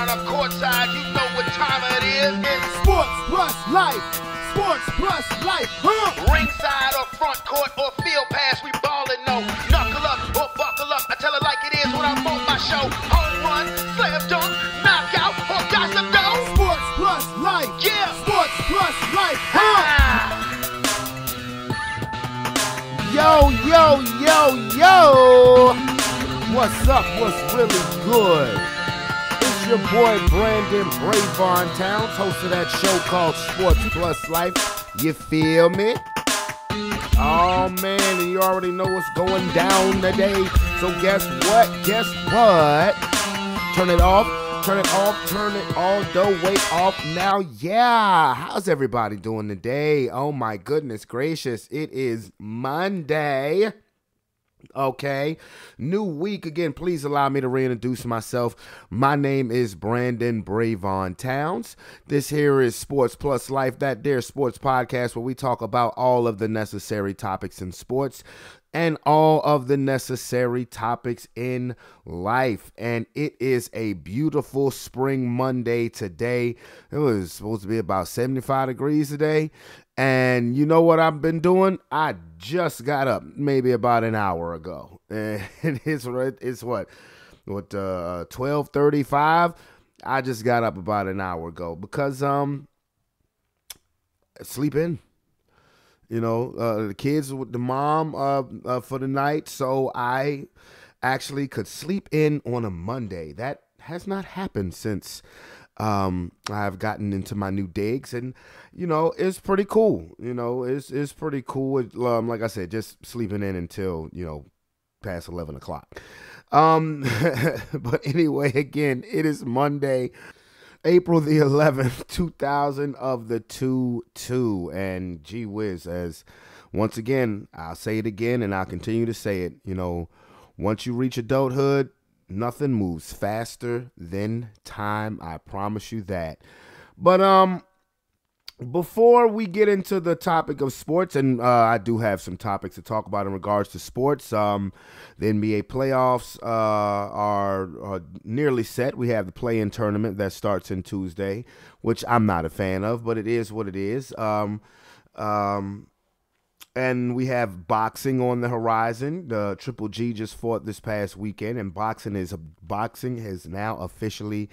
turn up courtside, you know what time it is. It's Sports plus life. Sports plus life. ringside or front court or field pass, we ballin', no. Knuckle up or buckle up, I tell it like it is when I'm on my show. Home run, slam dunk, knockout, or gossip though. Sports plus life. Yeah. Sports plus life. Ah. Yo. What's up? What's really good? It's your boy Brandon Brevon Towns, host of that show called Sports Plus Life. You feel me? Oh man, and you already know what's going down today. So guess what? Turn it off, turn it all the way off now. Yeah, how's everybody doing today? Oh my goodness gracious, it is Monday. Okay, new week again. Please allow me to reintroduce myself. My name is Brandon Brevon Towns. This here is Sports Plus Life, that there sports podcast where we talk about all of the necessary topics in sports and all of the necessary topics in life. And it is a beautiful spring Monday today. It was supposed to be about 75 degrees today. And you know what I've been doing? I just got up maybe about an hour ago. And it's what 12:35? I just got up about an hour ago because sleep in. You know, the kids with the mom for the night, so I actually could sleep in on a Monday. That has not happened since I've gotten into my new digs, and you know, it's pretty cool. You know, it's pretty cool. Like I said, just sleeping in until, you know, past 11 o'clock. But anyway, again, it is Monday, April the 11th, 2022, and gee whiz, as once again, I'll say it again, and I'll continue to say it. You know, once you reach adulthood, nothing moves faster than time. I promise you that. But before we get into the topic of sports, and I do have some topics to talk about in regards to sports. The NBA playoffs are nearly set. We have the play-in tournament that starts in Tuesday, which I'm not a fan of, but it is what it is. And we have boxing on the horizon. The Triple G just fought this past weekend, and boxing has now officially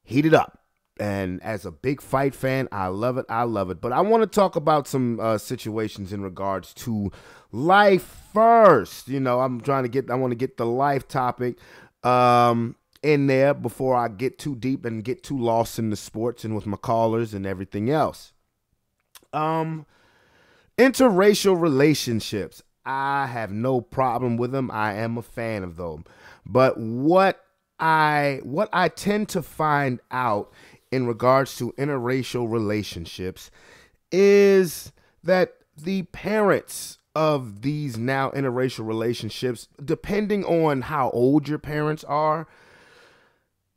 heated up. And as a big fight fan, I love it. But I want to talk about some situations in regards to life first. You know, I want to get the life topic in there before I get too deep and get too lost in the sports and with my callers and everything else. Interracial relationships. I have no problem with them. I am a fan of them. But what I tend to find out in regards to interracial relationships is that the parents of these now interracial relationships, depending on how old your parents are,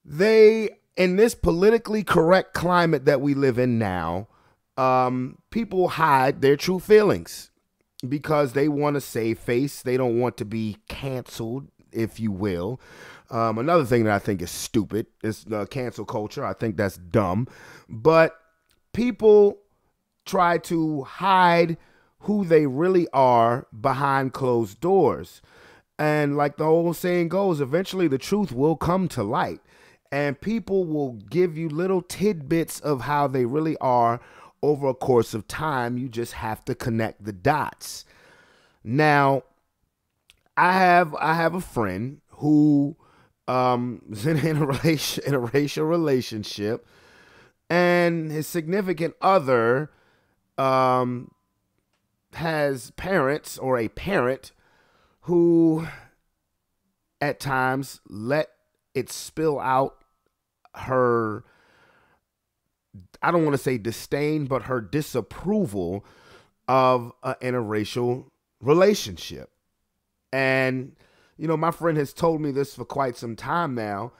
they, in this politically correct climate that we live in now, people hide their true feelings because they want to save face. They don't want to be canceled, if you will. Another thing that I think is stupid is cancel culture. I think that's dumb. But people try to hide who they really are behind closed doors. And like the old saying goes, eventually the truth will come to light. And people will give you little tidbits of how they really are over a course of time. You just have to connect the dots. Now, I have a friend who is in a racial relationship, and his significant other has parents, or a parent, who at times let it spill out her, I don't want to say disdain, but her disapproval of an interracial relationship. And you know, my friend has told me this for quite some time now,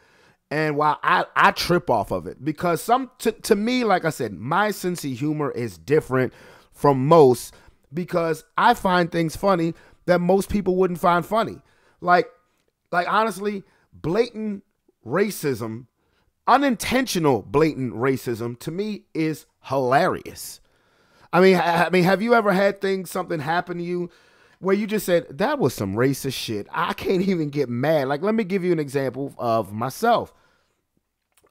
and while I trip off of it, because to me, like I said, my sense of humor is different from most, because I find things funny that most people wouldn't find funny. Like honestly, blatant racism unintentional blatant racism to me is hilarious. I mean, have you ever had something happen to you where you just said, that was some racist shit? I can't even get mad. Like, let me give you an example of myself.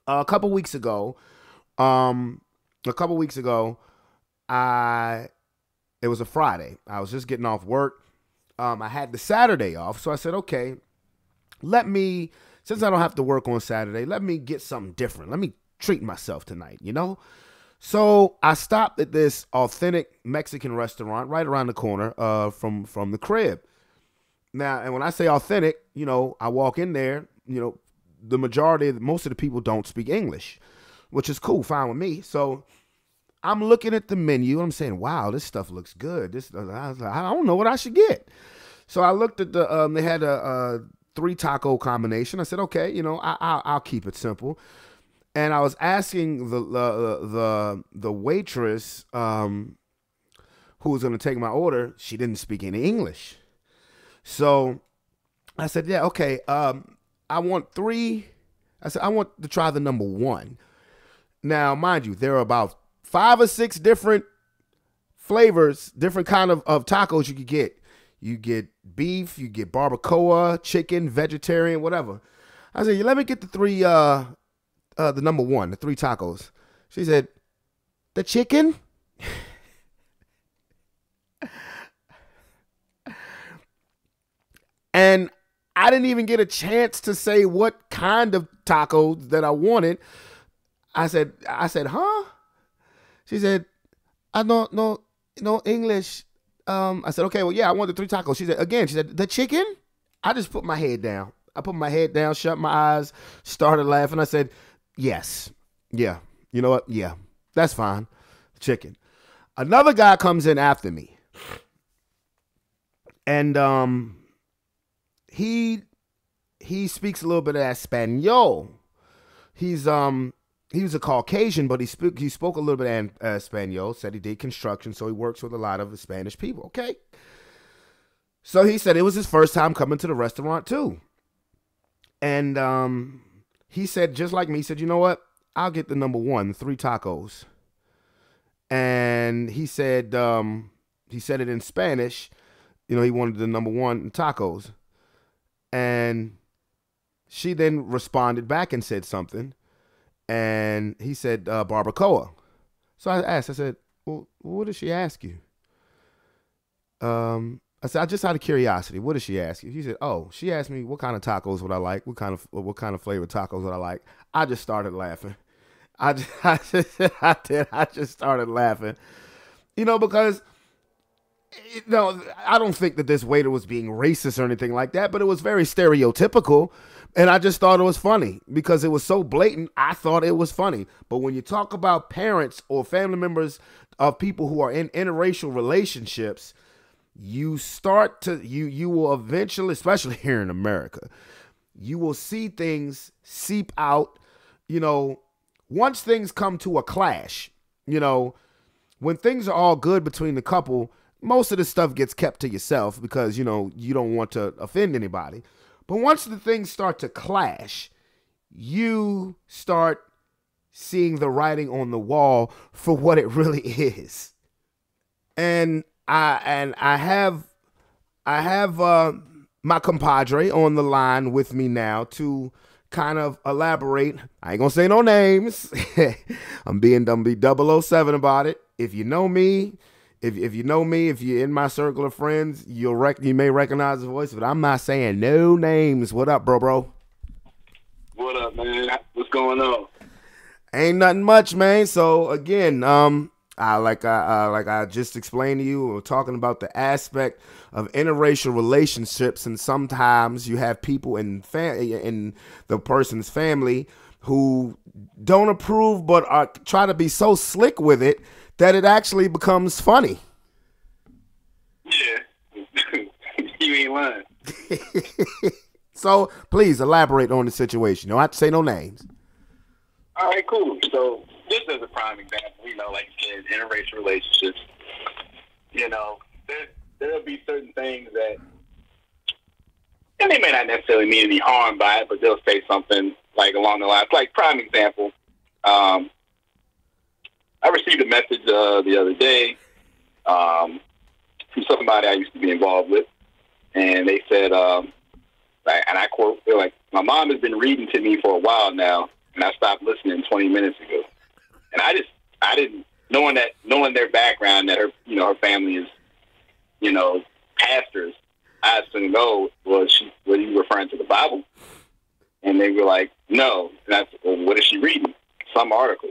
A couple weeks ago, it was a Friday. I was just getting off work. I had the Saturday off, so I said, okay, since I don't have to work on Saturday, let me get something different. Let me treat myself tonight, you know? So I stopped at this authentic Mexican restaurant right around the corner from the crib. Now, and when I say authentic, you know, I walk in there, you know, most of the people don't speak English, which is cool, fine with me. So I'm looking at the menu. I'm saying, wow, this stuff looks good. I was like, I don't know what I should get. So I looked at they had a 3 taco combination. I said, okay, you know, I'll keep it simple. And I was asking the waitress who was going to take my order. She didn't speak any English. So I said, yeah, okay. I want 3. I said, I want to try the number 1. Now, mind you, there are about 5 or 6 different flavors, different kind of tacos you could get. You get beef, you get barbacoa, chicken, vegetarian, whatever. I said, let me get the 3, the number 1, the 3 tacos. She said, the chicken? And I didn't even get a chance to say what kind of tacos that I wanted. I said, huh? She said, I don't know English. I said, okay, well, yeah, I want the 3 tacos. She said, the chicken? I just put my head down. I put my head down, shut my eyes, started laughing. I said, yes. Yeah. You know what? Yeah, that's fine. Chicken. Another guy comes in after me. And he speaks a little bit of Espanol. He was a Caucasian, but he spoke a little bit of Espanol. Said he did construction, so he works with a lot of Spanish people. Okay. So he said it was his first time coming to the restaurant too. And he said, just like me, he said, you know what? I'll get the number 1, 3 tacos. And he said it in Spanish. You know, he wanted the number 1 tacos. And she then responded back and said something. And he said barbacoa. So I asked, I said, well, what did she ask you? I said, just out of curiosity, what did she ask you? He said, oh, she asked me what kind of tacos would I like, what kind of flavored tacos would I like. I just started laughing. I just started laughing, you know, because, you know, I don't think that this waiter was being racist or anything like that, but it was very stereotypical. And I just thought it was funny because it was so blatant. I thought it was funny. But when you talk about parents or family members of people who are in interracial relationships, you will eventually, especially here in America, you will see things seep out, you know, once things come to a clash, you know, when things are all good between the couple, most of the stuff gets kept to yourself because, you know, you don't want to offend anybody. But once the things start to clash, you start seeing the writing on the wall for what it really is. And I have my compadre on the line with me now to kind of elaborate. I ain't gonna say no names. I'm being 007 about it. If you know me, if you know me, if you're in my circle of friends, you may recognize the voice, but I'm not saying no names. What up, bro? What up, man? What's going on? Ain't nothing much, man. So again, like I just explained to you, we're talking about the aspect of interracial relationships, and sometimes you have people in the person's family who don't approve, but are try to be so slick with it that it actually becomes funny. Yeah, you ain't lying. So please elaborate on the situation. You don't have to say no names. All right, cool. So just as a prime example, you know, like you said, interracial relationships, you know, there'll be certain things that, and they may not necessarily mean any harm by it, but they'll say something like along the lines, like prime example. I received a message the other day from somebody I used to be involved with, and they said, and I quote, they're like, "My mom has been reading to me for a while now, and I stopped listening 20 minutes ago." And I didn't, knowing their background, that her family is, pastors, I assumed, was you referring to the Bible? And they were like, "No." And I said, "Well, what is she reading?" "Some article."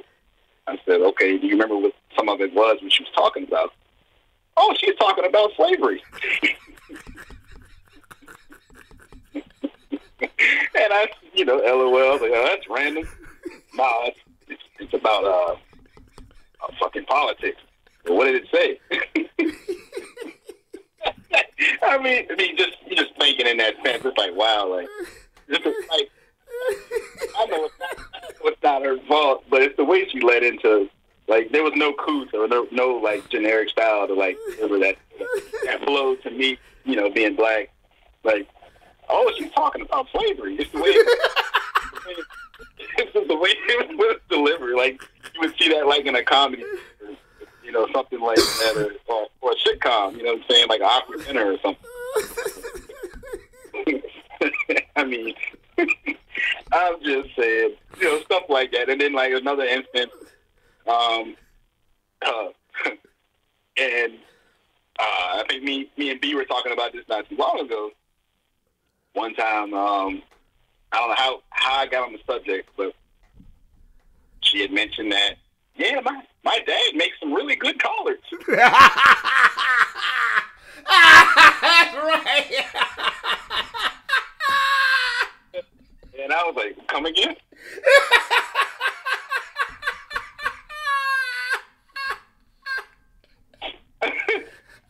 I said, "Okay, do you remember what some of it was, what she was talking about?" "Oh, she's talking about slavery." And I, LOL, like, "Oh, that's random." "No, it's about fucking politics." "Well, what did it say?" I mean, just thinking in that sense, it's like, wow, like, like, I know it's not her fault, but it's the way she led into, like, there was no couth or no like generic style to like deliver that flow to me, being black. Like, "Oh, she's talking about slavery." It's the way it's the way it was delivered. Like, you would see that like in a comedy, something like that, or a sitcom. You know what I'm saying, like an awkward dinner or something. I mean, I'm just saying, stuff like that. And then like another instance, and I think me and B were talking about this not too long ago. One time, I don't know how I got on the subject, but she had mentioned that, yeah, my dad makes some really good collards. That's right. And I was like, "Come again?"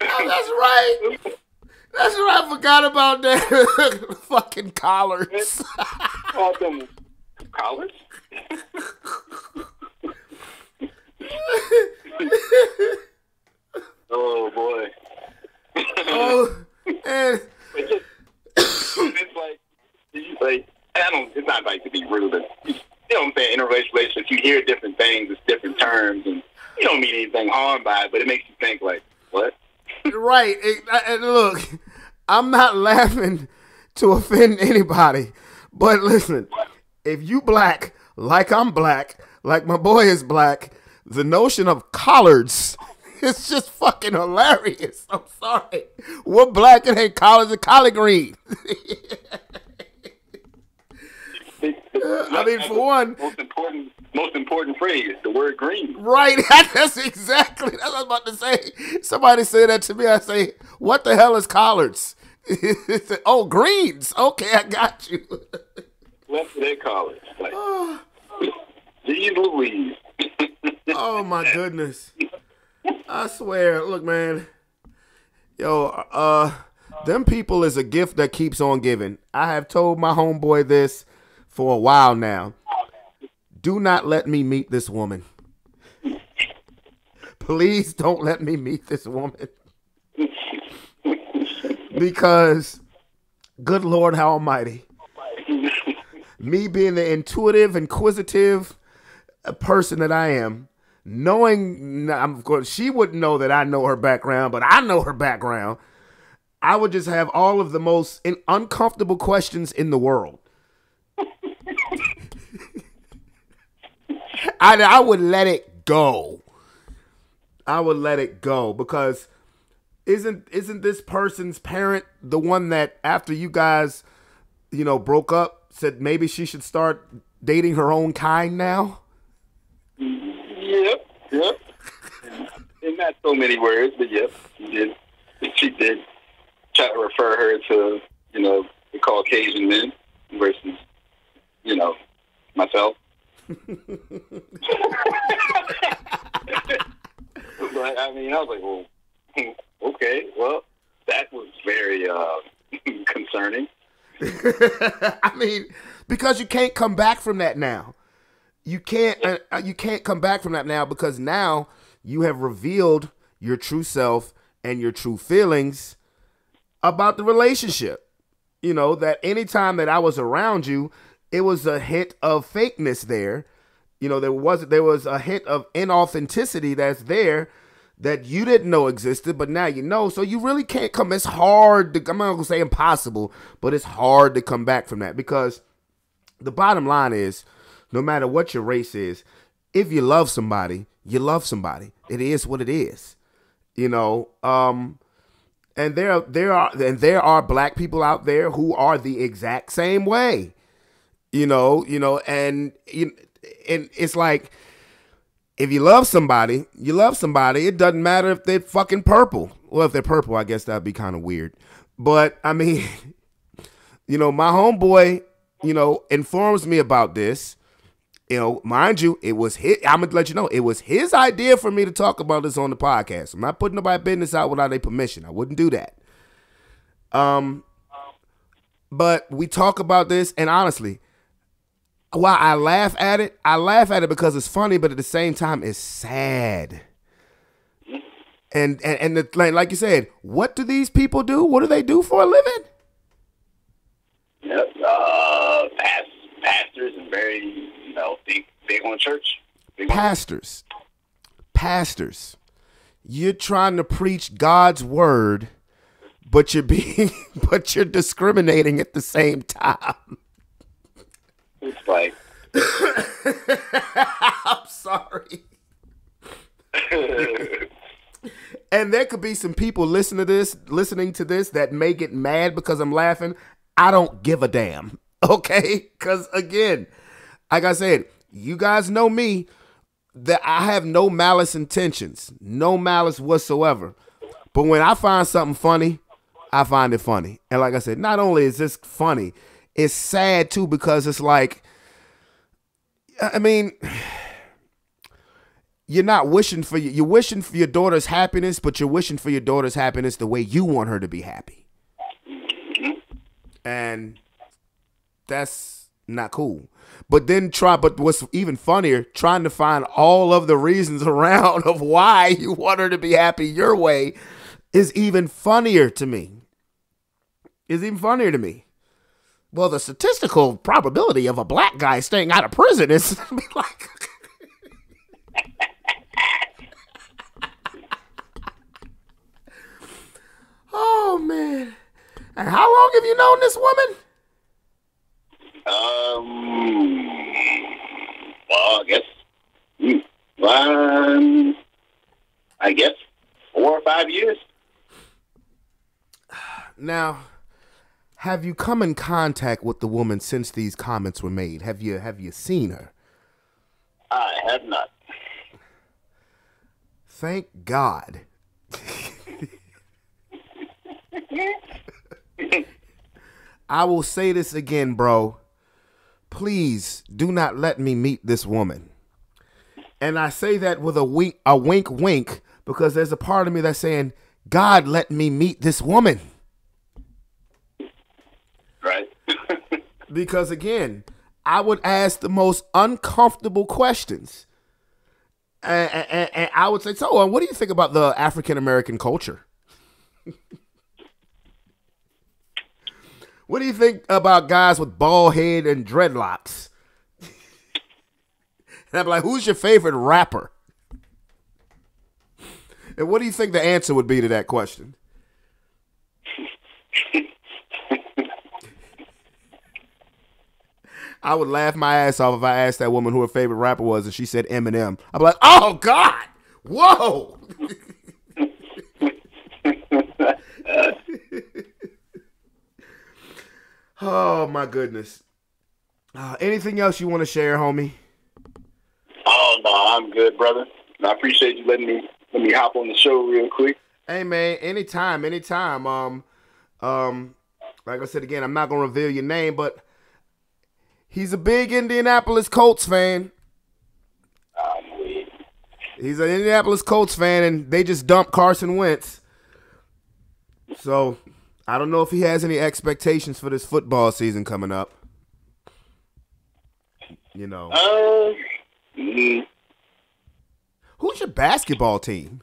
Oh, that's right. That's right. I forgot about that. Fucking collards. Called them collards? Oh, boy. Oh, and it's like, it's not like to be rude, but you know what I'm saying, in a relationship, you hear different things, it's different terms, and you don't mean anything harm by it, but it makes you think like, what? Right. And look, I'm not laughing to offend anybody, but listen, if you black, like I'm black, like my boy is black, the notion of collards, it's just fucking hilarious. I'm sorry. We're black, it ain't collards, it's collard green. I mean, for one, most important phrase, the word green. Right, that's exactly, that's what I was about to say. Somebody said that to me, I say, what the hell is collards? Oh, greens. Okay, I got you. What's their collards? Like, geez Louise. Oh, my goodness. I swear, look, man. Yo, them people is a gift that keeps on giving. I have told my homeboy this for a while now. Do not let me meet this woman. Please don't let me meet this woman. Because, good Lord Almighty, me being the intuitive, inquisitive person that I am, knowing, of course, she wouldn't know that I know her background, but I know her background, I would just have all of the most uncomfortable questions in the world. I would let it go. I would let it go because isn't this person's parent the one that after you guys, broke up, said maybe she should start dating her own kind now? Yep. In not so many words, but yep, she did try to refer her to, the Caucasian men versus, myself. But I mean, I was like, well, okay, well, that was very concerning. I mean, because you can't come back from that now. You can't come back from that now because now you have revealed your true self and your true feelings about the relationship. That anytime that I was around you, it was a hint of fakeness there. You know, there was a hint of inauthenticity that's there that you didn't know existed, but now you know. So you really can't come. It's hard to, I'm not gonna say impossible, but it's hard to come back from that, because the bottom line is, no matter what your race is, if you love somebody, you love somebody. It is what it is, you know. And there are black people out there who are the exact same way, you know, and it's like, if you love somebody, you love somebody. It doesn't matter if they're fucking purple. Well, if they're purple, I guess that'd be kind of weird. But I mean, you know, my homeboy, you know, informs me about this. You know, mind you, it was his, I'm going to let you know, it was his idea for me to talk about this on the podcast. I'm not putting nobody's business out without their permission. I wouldn't do that. But we talk about this, and honestly, while I laugh at it because it's funny, but at the same time, it's sad. And like you said, what do these people do? What do they do for a living? Yep, pastors and very, you know, big on church. Pastors, you're trying to preach God's word, but you're discriminating at the same time. It's like, I'm sorry. And there could be some people listening to this that may get mad because I'm laughing. I don't give a damn. Okay? Because again, like I said, you guys know me, that I have no malice intentions, no malice whatsoever. But when I find something funny, I find it funny. And like I said, not only is this funny, it's sad too, because it's like, I mean, you're wishing for your daughter's happiness, but you're wishing for your daughter's happiness the way you want her to be happy. And that's not cool. But what's even funnier, trying to find all of the reasons around of why you want her to be happy your way is even funnier to me. Well, the statistical probability of a black guy staying out of prison is like, oh man. And how long have you known this woman? Well, I guess 4 or 5 years. Now, have you come in contact with the woman since these comments were made? Have you seen her? I have not. Thank God. I will say this again, bro. Please do not let me meet this woman. And I say that with a wink, because there's a part of me that's saying, God, let me meet this woman. Right. Because again, I would ask the most uncomfortable questions. And I would say, so what do you think about the African American culture? What do you think about guys with bald head and dreadlocks? And I'm like, who's your favorite rapper? And what do you think the answer would be to that question? I would laugh my ass off if I asked that woman who her favorite rapper was and she said Eminem. I'm like, oh God, whoa. Oh my goodness. Anything else you want to share, homie? Oh no, I'm good, brother. And I appreciate you letting me hop on the show real quick. Hey man, anytime. Like I said again, I'm not gonna reveal your name, but he's a big Indianapolis Colts fan. He's an Indianapolis Colts fan, and they just dumped Carson Wentz. So I don't know if he has any expectations for this football season coming up. You know. Who's your basketball team?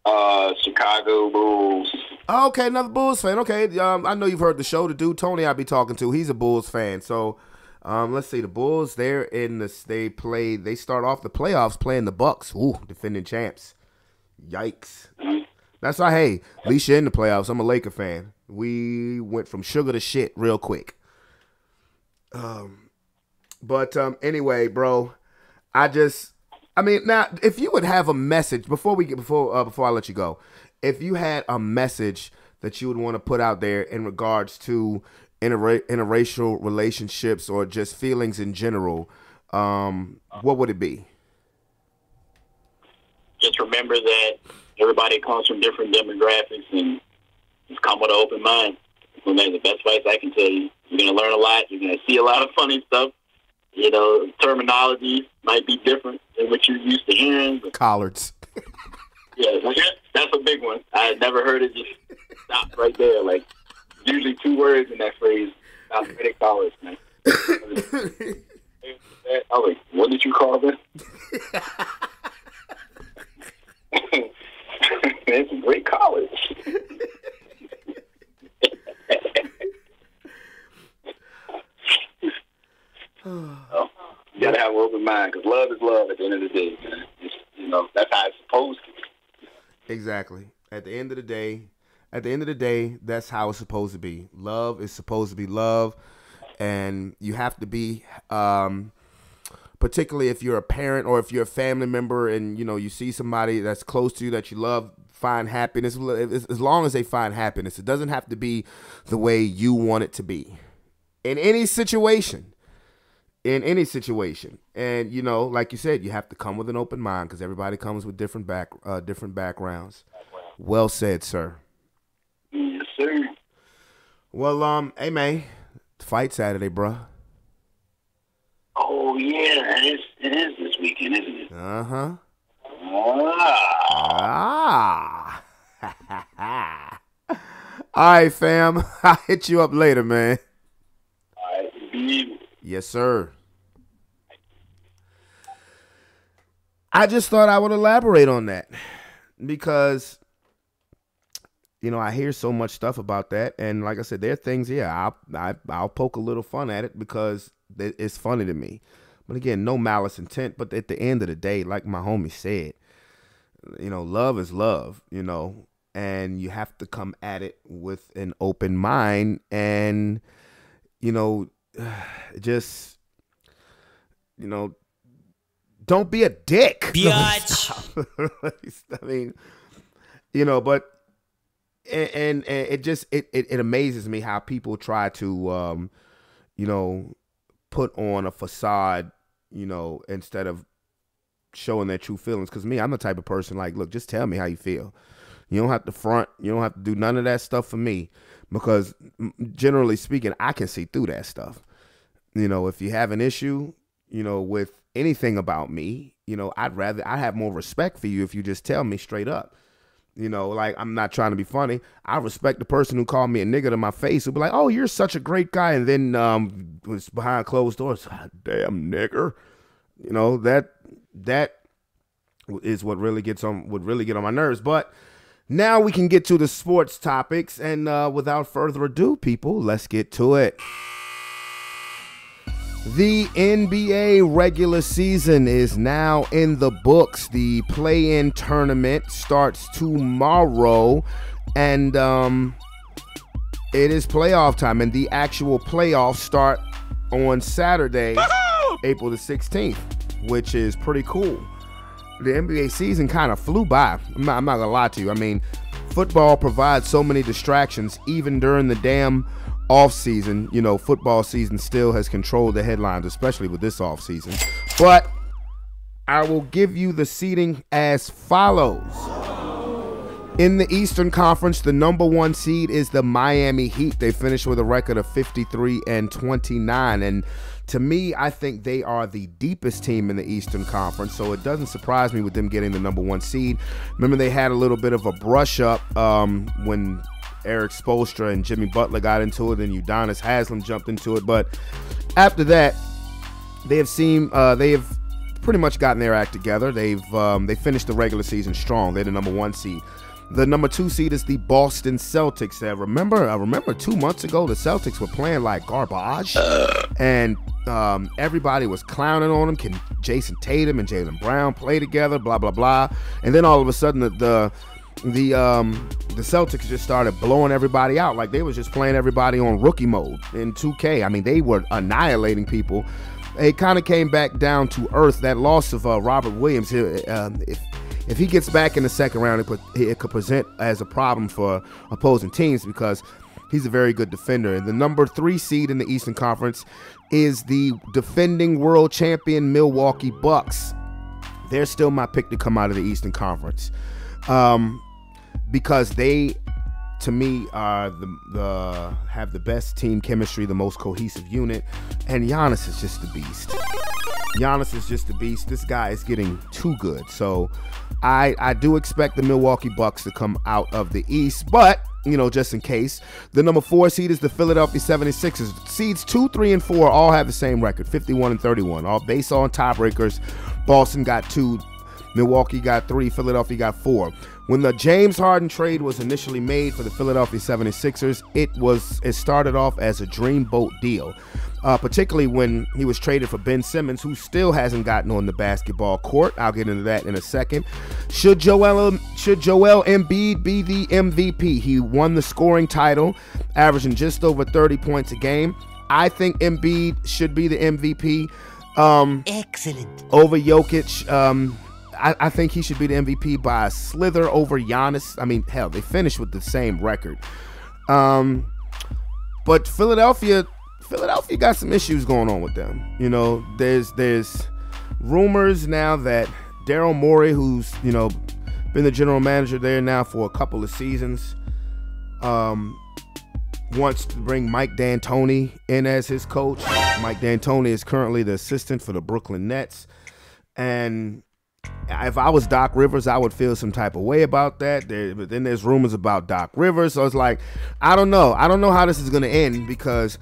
Chicago Bulls. Okay, another Bulls fan. Okay, I know you've heard the show. The dude Tony I be talking to, he's a Bulls fan. So, let's see. The Bulls, they're in this. They start off the playoffs playing the Bucks. Ooh, defending champs. Yikes. That's why. Hey, at least you're in the playoffs. I'm a Laker fan. We went from sugar to shit real quick. But anyway, bro, now if you would have a message before I let you go, if you had a message that you would want to put out there in regards to interracial relationships or just feelings in general, what would it be? Just remember that everybody comes from different demographics and just come with an open mind. Well, man, the best advice I can tell you, you're going to learn a lot. You're going to see a lot of funny stuff. You know, terminology might be different than what you're used to hearing. But collards. Yeah, that's a big one. I had never heard it just stop right there. Like, usually 2 words in that phrase. Athletic collards, man. I was like, what did you call this? Man, some great collars. So, you gotta have an open mind because love is love at the end of the day, man. That's how it's supposed to be. Exactly. At the end of the day, that's how it's supposed to be. Love is supposed to be love, and you have to be, particularly if you're a parent or if you're a family member, and you see somebody that's close to you that you love, find happiness. As long as they find happiness, it doesn't have to be the way you want it to be. In any situation. And like you said, you have to come with an open mind because everybody comes with different backgrounds. Well said, sir. Yes, sir. Well, hey man, fight Saturday, bruh. Oh yeah, it is this weekend, isn't it? Uh-huh. All right, fam. I'll hit you up later, man. All right, be. Yes, sir. I just thought I would elaborate on that because, I hear so much stuff about that. And like I said, there are things, I'll poke a little fun at it because it's funny to me. But again, no malice intent. But at the end of the day, like my homie said, love is love, and you have to come at it with an open mind and, just, don't be a dick. Biatch. I mean, but, and it just, it amazes me how people try to, put on a facade, instead of showing their true feelings. Because me, I'm the type of person like, look, just tell me how you feel. You don't have to front. You don't have to do none of that stuff for me. Because generally speaking, I can see through that stuff. If you have an issue, with anything about me, I have more respect for you if you just tell me straight up. Like I'm not trying to be funny. I respect the person who called me a nigga to my face who'll be like, oh, you're such a great guy. And then was behind closed doors. Damn nigger. That is what would really get on my nerves. But now we can get to the sports topics, and without further ado, people, let's get to it. The NBA regular season is now in the books. The play-in tournament starts tomorrow, and it is playoff time, and the actual playoffs start on Saturday, April the 16th, which is pretty cool. The NBA season kind of flew by. I'm not gonna lie to you. I mean, football provides so many distractions, even during the damn off season. Football season still has controlled the headlines, especially with this off season. But I will give you the seeding as follows. In the Eastern Conference, the number 1 seed is the Miami Heat. They finished with a record of 53-29, and to me, I think they are the deepest team in the Eastern Conference, so it doesn't surprise me with them getting the number 1 seed. Remember, they had a little bit of a brush up when Eric Spoelstra and Jimmy Butler got into it, and Udonis Haslem jumped into it. But after that, they have pretty much gotten their act together. They finished the regular season strong. They're the number 1 seed. The number 2 seed is the Boston Celtics. Remember 2 months ago, the Celtics were playing like garbage, and everybody was clowning on them. Can Jason Tatum and Jaylen Brown play together? Blah blah blah. And then all of a sudden, the Celtics just started blowing everybody out, like they was just playing everybody on rookie mode in 2K. I mean, they were annihilating people. It kind of came back down to earth. That loss of Robert Williams, if he gets back in the second round, it could present as a problem for opposing teams because he's a very good defender. And the number 3 seed in the Eastern Conference is the defending world champion Milwaukee Bucks. They're still my pick to come out of the Eastern Conference. Because they, to me, are have the best team chemistry, the most cohesive unit, and Giannis is just a beast. Giannis is just a beast. This guy is getting too good. So I do expect the Milwaukee Bucks to come out of the East, but just in case, the number 4 seed is the Philadelphia 76ers. Seeds 2, 3, and 4 all have the same record, 51 and 31, all based on tiebreakers. Boston got 2. Milwaukee got 3, Philadelphia got 4. When the James Harden trade was initially made for the Philadelphia 76ers, it started off as a dreamboat deal, particularly when he was traded for Ben Simmons, who still hasn't gotten on the basketball court. I'll get into that in a second. Should Joel Embiid be the MVP? He won the scoring title, averaging just over 30 points a game. I think Embiid should be the MVP. Excellent. Over Jokic. I think he should be the MVP by a slither over Giannis. I mean, hell, they finished with the same record. But Philadelphia got some issues going on with them. There's rumors now that Daryl Morey, who's been the general manager there now for a couple of seasons, wants to bring Mike D'Antoni in as his coach. Mike D'Antoni is currently the assistant for the Brooklyn Nets, and if I was Doc Rivers, I would feel some type of way about that. But then there's rumors about Doc Rivers. So it's like, I don't know. I don't know how this is going to end because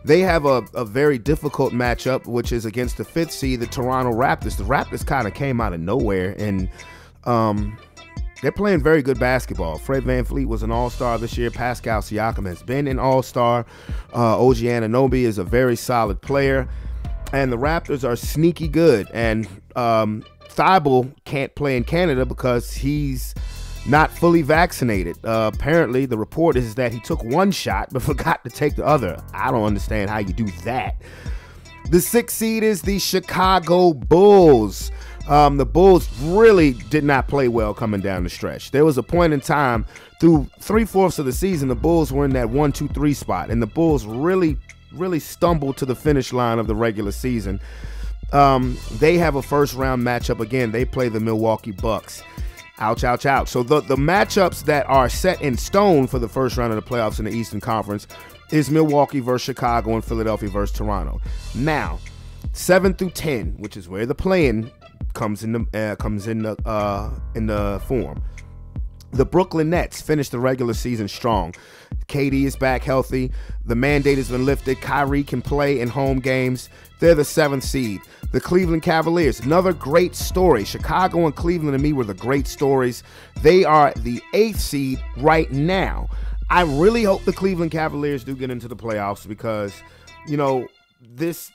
they have a very difficult matchup, which is against the 5th seed, the Toronto Raptors. The Raptors kind of came out of nowhere, and they're playing very good basketball. Fred VanVleet was an all-star this year. Pascal Siakam has been an all-star. OG Anunoby is a very solid player. And the Raptors are sneaky good. And Thibault can't play in Canada because he's not fully vaccinated. Apparently, the report is that he took 1 shot but forgot to take the other. I don't understand how you do that. The 6th seed is the Chicago Bulls. The Bulls really did not play well coming down the stretch. There was a point in time through 3/4 of the season, the Bulls were in that 1, 2, 3 spot, and the Bulls really stumbled to the finish line of the regular season. They have a first-round matchup again. They play the Milwaukee Bucks. Ouch, ouch, ouch. So the matchups that are set in stone for the first round of the playoffs in the Eastern Conference is Milwaukee versus Chicago and Philadelphia versus Toronto. Now, 7 through 10, which is where the play-in comes in the form. The Brooklyn Nets finished the regular season strong. KD is back healthy. The mandate has been lifted. Kyrie can play in home games. They're the 7th seed. The Cleveland Cavaliers, another great story. Chicago and Cleveland to me were the great stories. They are the 8th seed right now. I really hope the Cleveland Cavaliers do get into the playoffs because,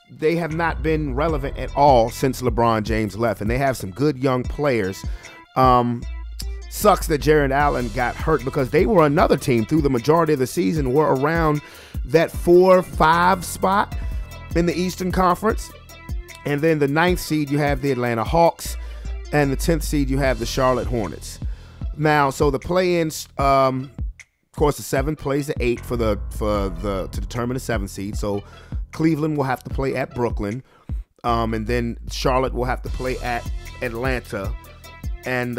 they have not been relevant at all since LeBron James left, and they have some good young players. Sucks that Jared Allen got hurt because they were another team through the majority of the season were around that 4-5 spot in the Eastern Conference. And then the 9th seed, you have the Atlanta Hawks, and the 10th seed, you have the Charlotte Hornets. Now, so the play-ins, of course, the 7th plays the 8th to determine the 7th seed. So Cleveland will have to play at Brooklyn, and then Charlotte will have to play at Atlanta. And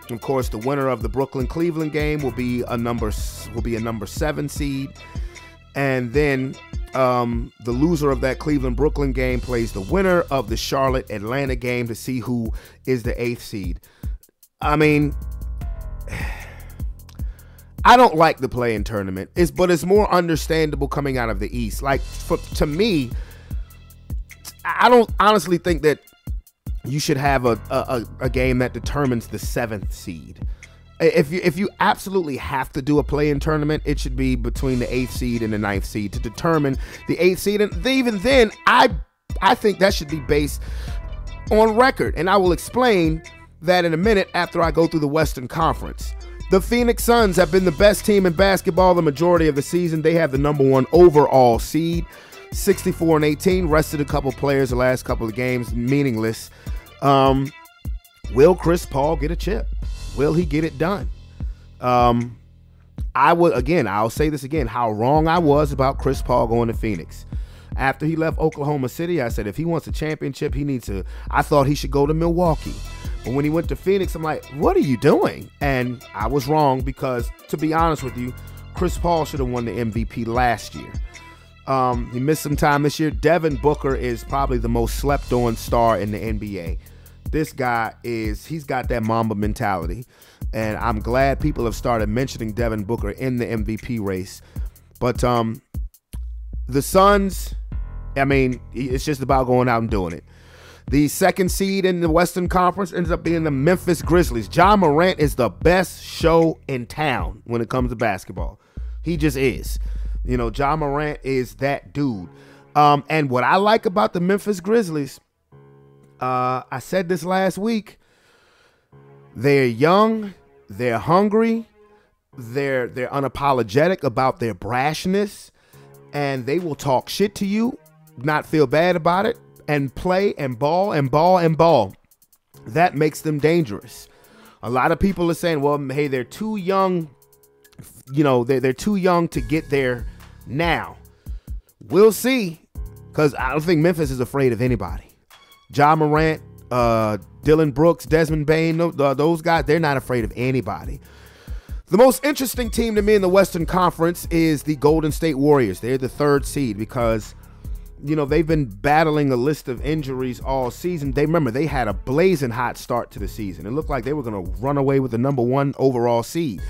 of course, the winner of the Brooklyn-Cleveland game will be a number 7 seed, and then the loser of that Cleveland-Brooklyn game plays the winner of the Charlotte-Atlanta game to see who is the 8th seed. I mean, I don't like the play-in tournament, but it's more understandable coming out of the East. Like, to me, I don't honestly think that you should have a game that determines the 7th seed. if you absolutely have to do a play-in tournament, it should be between the 8th seed and the 9th seed to determine the 8th seed. And even then, I think that should be based on record. And I will explain that in a minute after I go through the Western Conference. The Phoenix Suns have been the best team in basketball the majority of the season. They have the number 1 overall seed, 64-18. Rested a couple players the last couple of games, meaningless. Will Chris Paul get a chip? Will he get it done? I'll say this again, how wrong I was about Chris Paul going to Phoenix. After he left Oklahoma City, I said if he wants a championship, I thought he should go to Milwaukee. But when he went to Phoenix, I'm like, what are you doing? And I was wrong because, to be honest with you, Chris Paul should have won the MVP last year. He missed some time this year. Devin Booker is probably the most slept-on star in the NBA. This guy he's got that Mamba mentality. And I'm glad people have started mentioning Devin Booker in the MVP race. But the Suns, I mean, it's just about going out and doing it. The 2nd seed in the Western Conference ends up being the Memphis Grizzlies. Ja Morant is the best show in town when it comes to basketball. He just is. You know, Ja Morant is that dude. And what I like about the Memphis Grizzlies, I said this last week, they're young, they're hungry, they're unapologetic about their brashness, and they will talk shit to you, not feel bad about it, and play and ball and ball and ball. That makes them dangerous. A lot of people are saying, well, hey, they're too young. You know, they're too young to get there now. We'll see, because I don't think Memphis is afraid of anybody. Ja Morant, Dylan Brooks, Desmond Bane, those guys, they're not afraid of anybody. The most interesting team to me in the Western Conference is the Golden State Warriors. They're the 3rd seed because, you know, they've been battling a list of injuries all season. They had a blazing hot start to the season. It looked like they were going to run away with the number 1 overall seed.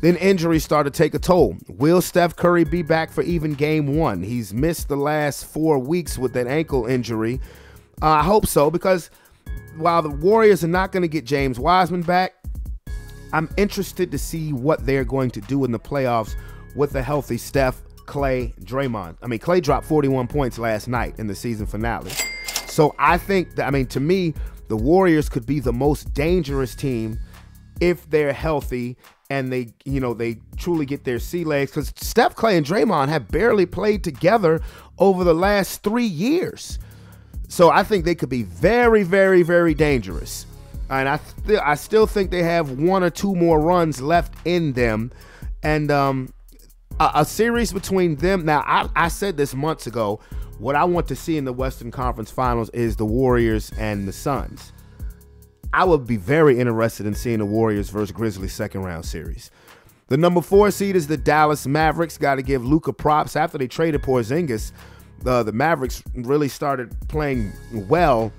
Then injuries started to take a toll. Will Steph Curry be back for even game 1? He's missed the last 4 weeks with that ankle injury. I hope so, because while the Warriors are not going to get James Wiseman back, I'm interested to see what they're going to do in the playoffs with a healthy Steph, Clay, Draymond. I mean, Clay dropped 41 points last night in the season finale. So I think that, to me, the Warriors could be the most dangerous team if they're healthy and they truly get their sea legs, because Steph, Clay, and Draymond have barely played together over the last 3 years. So I think they could be very, very, very dangerous. And I still think they have 1 or 2 more runs left in them. And a series between them. Now, I said this months ago. What I want to see in the Western Conference Finals is the Warriors and the Suns. I would be very interested in seeing the Warriors versus Grizzlies 2nd round series. The number 4 seed is the Dallas Mavericks. Got to give Luka props. After they traded Porzingis, the Mavericks really started playing well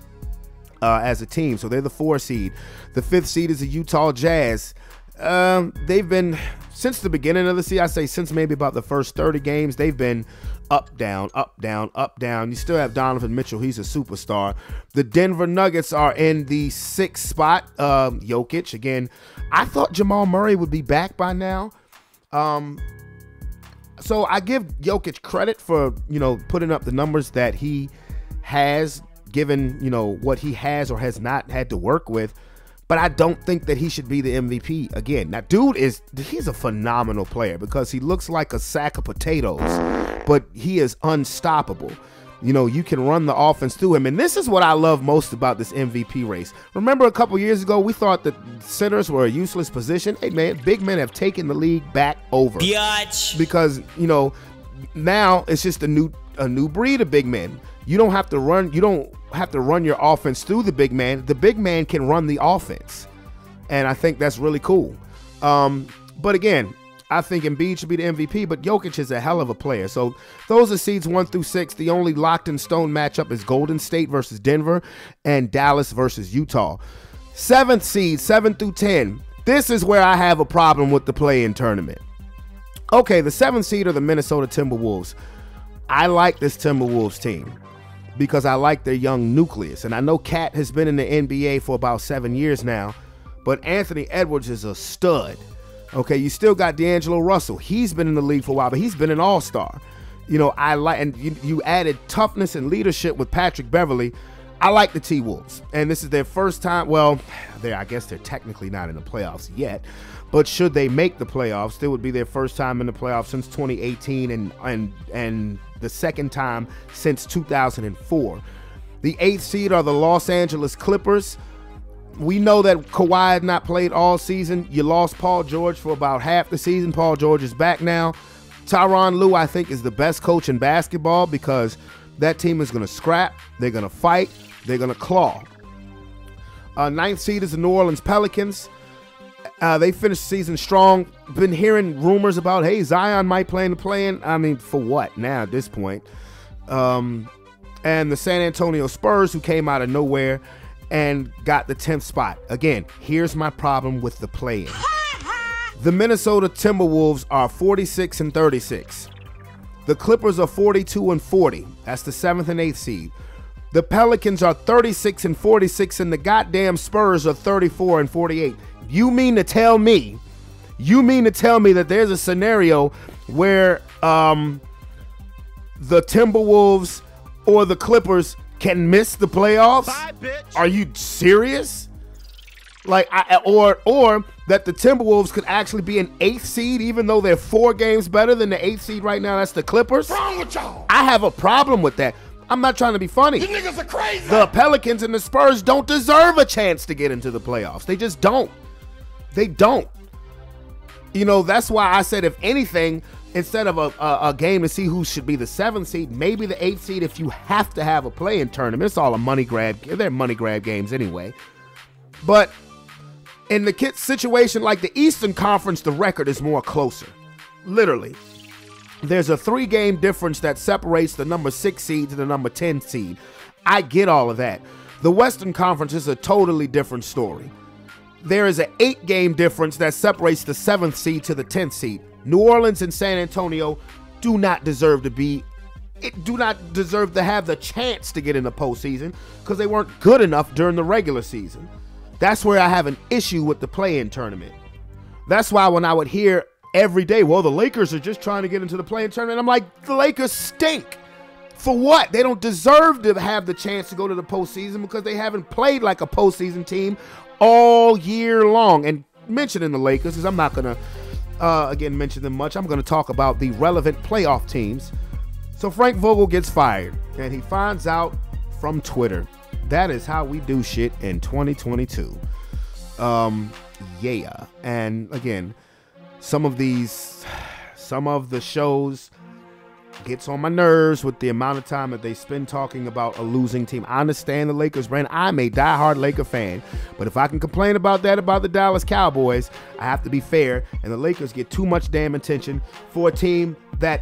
as a team. So they're the 4 seed. The 5th seed is the Utah Jazz. They've been, since the beginning of the season, I say since maybe about the first 30 games, they've been up, down, up, down, up, down. You still have Donovan Mitchell. He's a superstar. The Denver Nuggets are in the 6th spot. Jokic, again, I thought Jamal Murray would be back by now. So I give Jokic credit for, putting up the numbers that he has, given, what he has or has not had to work with. But I don't think that he should be the MVP again. Now, he's a phenomenal player because he looks like a sack of potatoes, but he is unstoppable. You can run the offense through him. And this is what I love most about this MVP race. Remember a couple years ago, we thought that centers were a useless position. Hey, man, big men have taken the league back over. Biatch. Because, now it's just a new breed of big men. You don't have to run your offense through the big man. The big man can run the offense. And I think that's really cool. But again, I think Embiid should be the MVP, but Jokic is a hell of a player. So those are seeds 1 through 6. The only locked in stone matchup is Golden State versus Denver and Dallas versus Utah. 7th seed, 7 through 10. This is where I have a problem with the play-in tournament. Okay, the 7th seed are the Minnesota Timberwolves. I like this Timberwolves team because I like their young nucleus. And I know Cat has been in the NBA for about 7 years now, but Anthony Edwards is a stud. Okay, you still got D'Angelo Russell. He's been in the league for a while, but he's been an all-star. You know, and you added toughness and leadership with Patrick Beverley. I like the T-Wolves, and this is their first time. Well, I guess they're technically not in the playoffs yet, but should they make the playoffs, it would be their first time in the playoffs since 2018 and the second time since 2004. The 8th seed are the Los Angeles Clippers. We know that Kawhi had not played all season. You lost Paul George for about half the season. Paul George is back now. Tyronn Lue, I think, is the best coach in basketball because that team is going to scrap. They're going to fight. They're going to claw. 9th seed is the New Orleans Pelicans. They finished the season strong. Been hearing rumors about, hey, Zion might play in the play-in. I mean, for what now at this point? And the San Antonio Spurs, who came out of nowhere and got the 10th spot. Again, here's my problem with the play-in. The Minnesota Timberwolves are 46-36. The Clippers are 42-40. That's the 7th and 8th seed. The Pelicans are 36-46, and the goddamn Spurs are 34-48. You mean to tell me that there's a scenario where the Timberwolves or the Clippers can miss the playoffs? Bye, bitch. Are you serious? Like, or that the Timberwolves could actually be an 8th seed, even though they're 4 games better than the 8th seed right now. That's the Clippers. What's wrong with y'all? I have a problem with that. I'm not trying to be funny. You niggas are crazy. The Pelicans and the Spurs don't deserve a chance to get into the playoffs. They just don't. They don't. You know, that's why I said, if anything, instead of a game to see who should be the 7th seed, maybe the 8th seed if you have to have a play-in tournament. It's all a money grab. They're money grab games anyway. But in the situation like the Eastern Conference, the record is more closer. Literally. There's a 3-game difference that separates the number 6 seed to the number 10 seed. I get all of that. The Western Conference is a totally different story. There is an 8-game difference that separates the 7th seed to the 10th seed. New Orleans and San Antonio do not deserve to have the chance to get in the postseason because they weren't good enough during the regular season. That's where I have an issue with the play-in tournament. That's why when I would hear every day, well, the Lakers are just trying to get into the play-in tournament, I'm like, the Lakers stink. For what? They don't deserve to have the chance to go to the postseason because they haven't played like a postseason team all year long. And mentioning the Lakers, because I'm not going to, again, mention them much. I'm going to talk about the relevant playoff teams. So Frank Vogel gets fired, and he finds out from Twitter. That is how we do shit in 2022. Yeah. And again, some of the shows gets on my nerves with the amount of time that they spend talking about a losing team. I understand the Lakers brand. I'm a diehard Laker fan, but if I can complain about that about the Dallas Cowboys, I have to be fair. And the Lakers get too much damn attention for a team that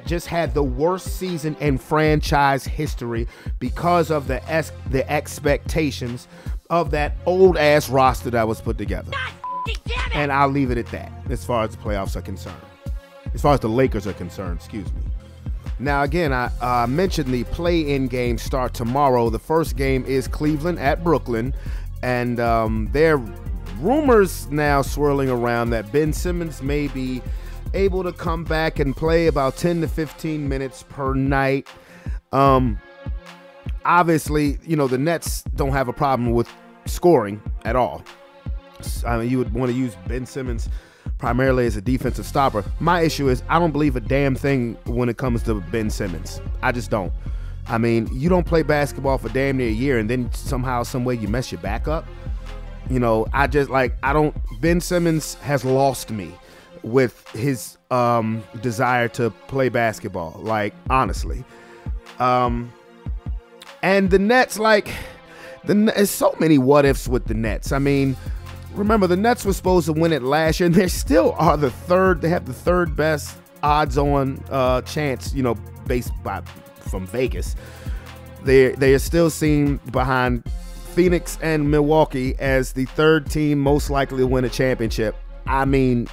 just had the worst season in franchise history because of the expectations of that old ass roster that was put together. And I'll leave it at that as far as the playoffs are concerned. As far as the Lakers are concerned, excuse me. Now, again, I mentioned the play-in games start tomorrow. The first game is Cleveland at Brooklyn. And there are rumors now swirling around that Ben Simmons may be able to come back and play about 10 to 15 minutes per night. Obviously, you know, the Nets don't have a problem with scoring at all. I mean, you would want to use Ben Simmons primarily as a defensive stopper. My issue is I don't believe a damn thing when it comes to Ben Simmons. I just don't. I mean, you don't play basketball for damn near a year and then somehow, some way you mess your back up. You know, Ben Simmons has lost me with his desire to play basketball, like, honestly. And the Nets, there's so many what ifs with the Nets. I mean, remember, the Nets were supposed to win it last year, and they still are they have the third best odds on chance, you know, from Vegas. They are still seen behind Phoenix and Milwaukee as the third team most likely to win a championship. I mean,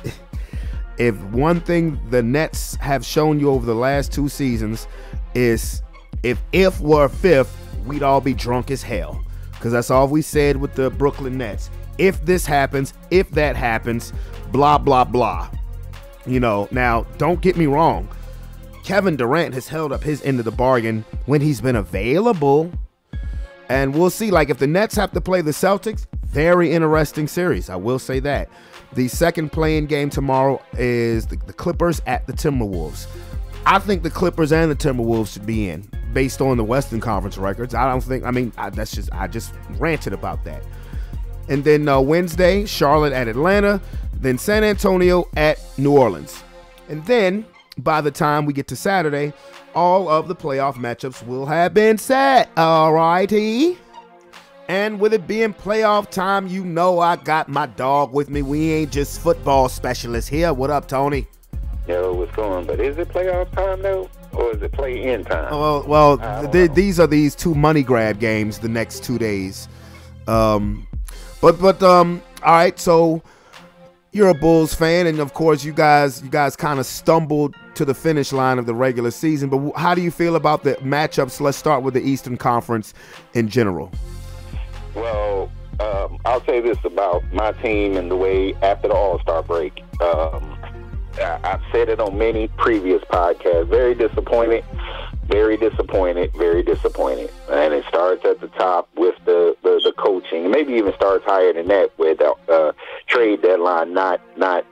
if one thing the Nets have shown you over the last 2 seasons is if were fifth, we'd all be drunk as hell. Because that's all we said with the Brooklyn Nets. if this happens, if that happens, blah, blah, blah. Now, don't get me wrong. Kevin Durant has held up his end of the bargain when he's been available. And we'll see, like, if the Nets have to play the Celtics, very interesting series. I will say that. The second play-in game tomorrow is the Clippers at the Timberwolves. I think the Clippers and the Timberwolves should be in, based on the Western Conference records. I just ranted about that. And then Wednesday, Charlotte at Atlanta, then San Antonio at New Orleans. And then, by the time we get to Saturday, all of the playoff matchups will have been set. All righty. And with it being playoff time, I got my dog with me. We ain't just football specialists here. What up, Tony? Yo, what's going on? But is it playoff time, though? Or is it play-in time? These are these two money grab games the next 2 days. All right, so you're a Bulls fan, and of course you guys kind of stumbled to the finish line of the regular season, but how do you feel about the matchups? Let's start with the Eastern Conference in general. Well, I'll say this about my team and the way after the All-Star break. I've said it on many previous podcasts. Very disappointed. And it starts at the top with the coaching. Maybe even starts higher than that with the trade deadline not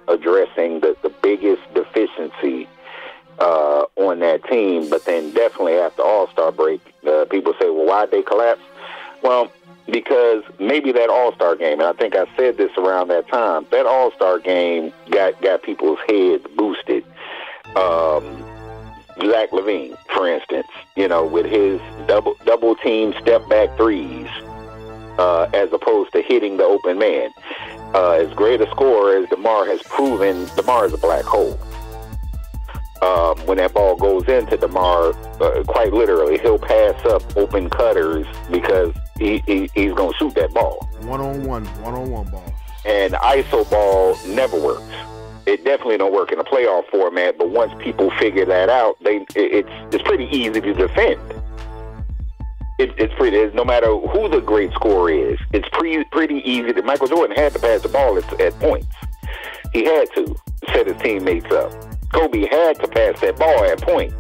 addressing the biggest deficiency on that team. But then definitely after All-Star break, people say, well, why'd they collapse? Well, because maybe that All-Star game, and I think I said this around that time, that All-Star game got people's heads boosted. Zach LaVine, for instance, with his double team step back threes, as opposed to hitting the open man. As great a scorer as DeMar has proven, DeMar is a black hole. When that ball goes into DeMar, quite literally, he'll pass up open cutters because he's going to shoot that ball. One-on-one ball. And ISO ball never works. It definitely don't work in a playoff format, but once people figure that out, it's pretty easy to defend. It's no matter who the great scorer is, it's pretty easy. Michael Jordan had to pass the ball at points. He had to set his teammates up. Kobe had to pass that ball at points.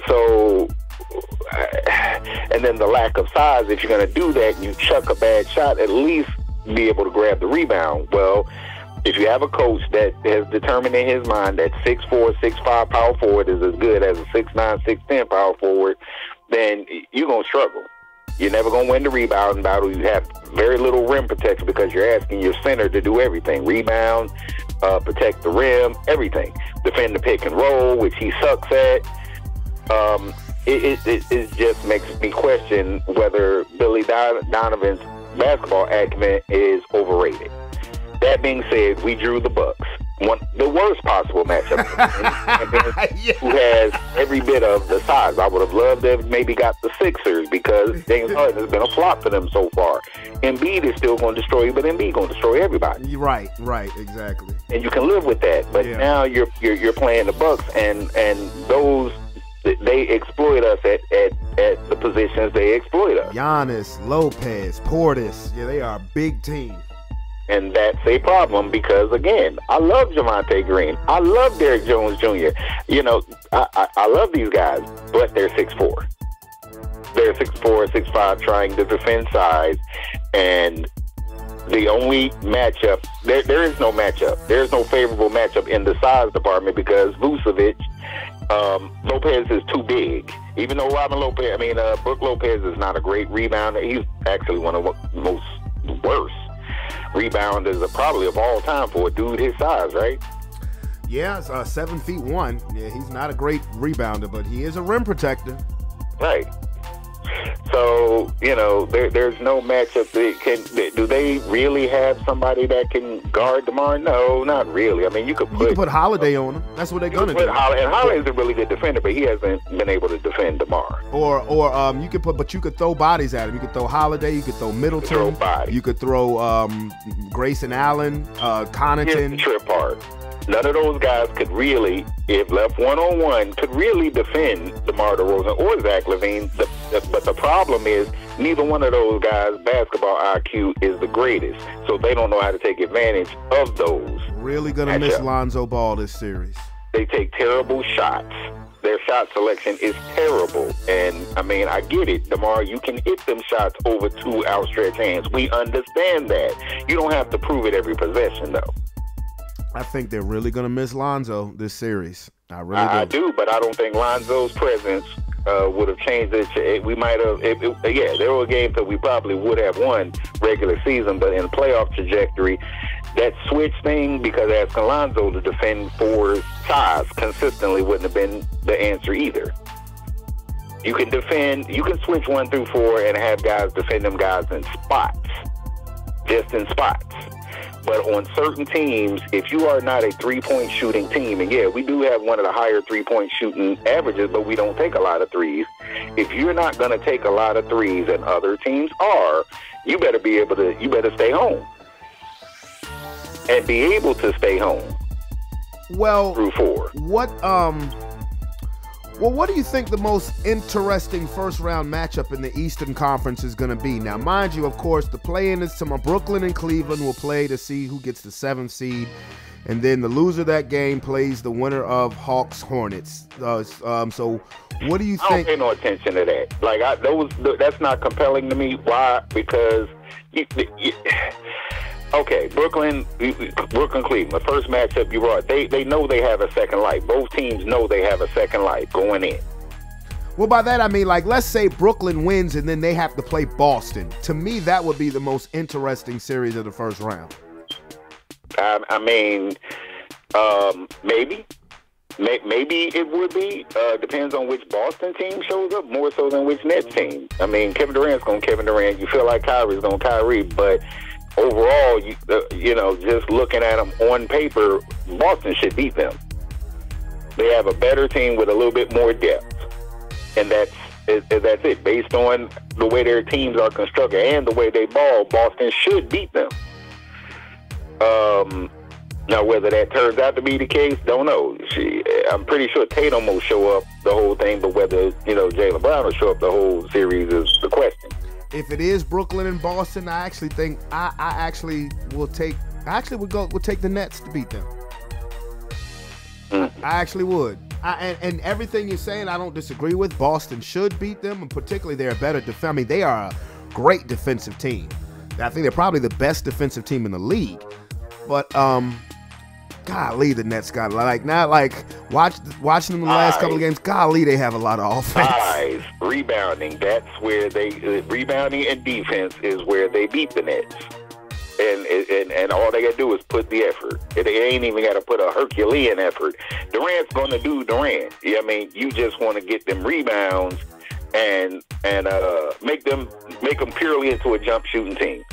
So, and then the lack of size, if you're going to do that and you chuck a bad shot, at least be able to grab the rebound. Well, if you have a coach that has determined in his mind that 6'4", 6'5" power forward is as good as a 6'9", 6'10" power forward, then you're going to struggle. You're never going to win the rebound battle. You have very little rim protection because you're asking your center to do everything. Rebound, protect the rim, everything. Defend the pick and roll, which he sucks at. It just makes me question whether Billy Donovan's basketball acumen is overrated. That being said, we drew the Bucks. The worst possible matchup. Yeah. Who has every bit of the size. I would have loved to have maybe got the Sixers because James Harden has been a flop for them so far. Embiid is still going to destroy you, but Embiid going to destroy everybody. Right, exactly. And you can live with that. But now you're playing the Bucks, and those they exploit us at the positions they exploit us. Giannis, Lopez, Portis, they are a big team. And that's a problem because, again, I love Javonte Green. I love Derrick Jones Jr. I love these guys, but they're 6'4". They're 6'4", 6'5", trying to defend size. And the only matchup, there is no matchup. There's no favorable matchup in the size department because Vucevic, Lopez is too big. Even though Brook Lopez is not a great rebounder, he's actually one of the most worst rebounders probably of all time for a dude his size, right? Yeah, 7'1". Yeah, he's not a great rebounder, but he is a rim protector. Right. So, there's no matchup. Do they really have somebody that can guard DeMar? No, not really. I mean, you could put Holiday on him. That's what they're going to do. And Holiday's a really good defender, but he hasn't been able to defend DeMar. Or you could throw bodies at him. You could throw Holiday. You could throw Middleton. You could throw Grayson Allen, Connaughton. Here's the trip part. None of those guys could really, if left one-on-one, could really defend DeMar DeRozan or Zach LaVine. But the problem is, neither one of those guys' basketball IQ is the greatest, so they don't know how to take advantage of those. Really going to miss Lonzo Ball this series. They take terrible shots. Their shot selection is terrible. And, I mean, I get it, DeMar. You can hit them shots over two outstretched hands. We understand that. You don't have to prove it every possession, though. I think they're really going to miss Lonzo this series. I do, but I don't think Lonzo's presence would have changed it. We might have, there were games that we probably would have won regular season, but in playoff trajectory, that switch thing, because asking Lonzo to defend for size consistently wouldn't have been the answer either. You can switch 1 through 4 and have guys defend them guys in spots, just in spots. But on certain teams, if you are not a three-point shooting team, and yeah, we do have one of the higher three-point shooting averages, but we don't take a lot of threes. If you're not going to take a lot of threes and other teams are, you better stay home. And be able to stay home. Well, through 4. What do you think the most interesting first-round matchup in the Eastern Conference is going to be? Now, mind you, of course, the play-in is tomorrow. Brooklyn and Cleveland will play to see who gets the 7th seed, and then the loser of that game plays the winner of Hawks-Hornets. So, what do you think? I don't pay no attention to that. Like, that's not compelling to me. Why? Because okay, Brooklyn, Cleveland, the first matchup you brought, they know they have a second life. Both teams know they have a second life going in. Well, by that I mean, like, let's say Brooklyn wins and then they have to play Boston. To me, that would be the most interesting series of the first round. I mean, maybe. Maybe it would be. Depends on which Boston team shows up, more so than which Nets team. I mean, Kevin Durant's going Kevin Durant. You feel like Kyrie's going Kyrie, but overall, just looking at them on paper, Boston should beat them. They have a better team with a little bit more depth, and that's it. Based on the way their teams are constructed and the way they ball, Boston should beat them. Now, whether that turns out to be the case, don't know. I'm pretty sure Tatum will show up the whole thing, but whether Jaylen Brown will show up the whole series is the question. If it is Brooklyn and Boston, I actually think we'll take the Nets to beat them. I actually would. And everything you're saying, I don't disagree with. Boston should beat them, and particularly they're a better defense. I mean, they are a great defensive team. I think they're probably the best defensive team in the league. But golly, the Nets got watching them in the last couple of games. Golly, they have a lot of offense. Rebounding. That's where rebounding and defense is where they beat the Nets. And all they got to do is put the effort. They ain't even got to put a Herculean effort. Durant's going to do Durant. I mean, you just want to get them rebounds and make them purely into a jump shooting team.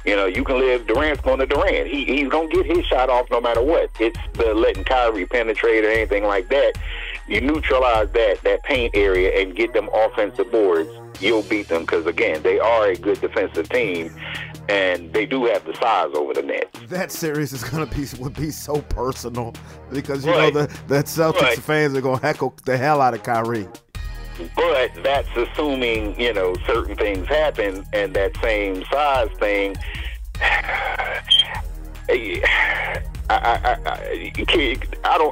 You can live. Durant's going to Durant. He's going to get his shot off no matter what. It's the letting Kyrie penetrate or anything like that. You neutralize that paint area and get them offensive boards. You'll beat them because, again, they are a good defensive team, and they do have the size over the Nets. That series would be so personal because the Celtics fans are going to heckle the hell out of Kyrie. But that's assuming, certain things happen, and that same size thing,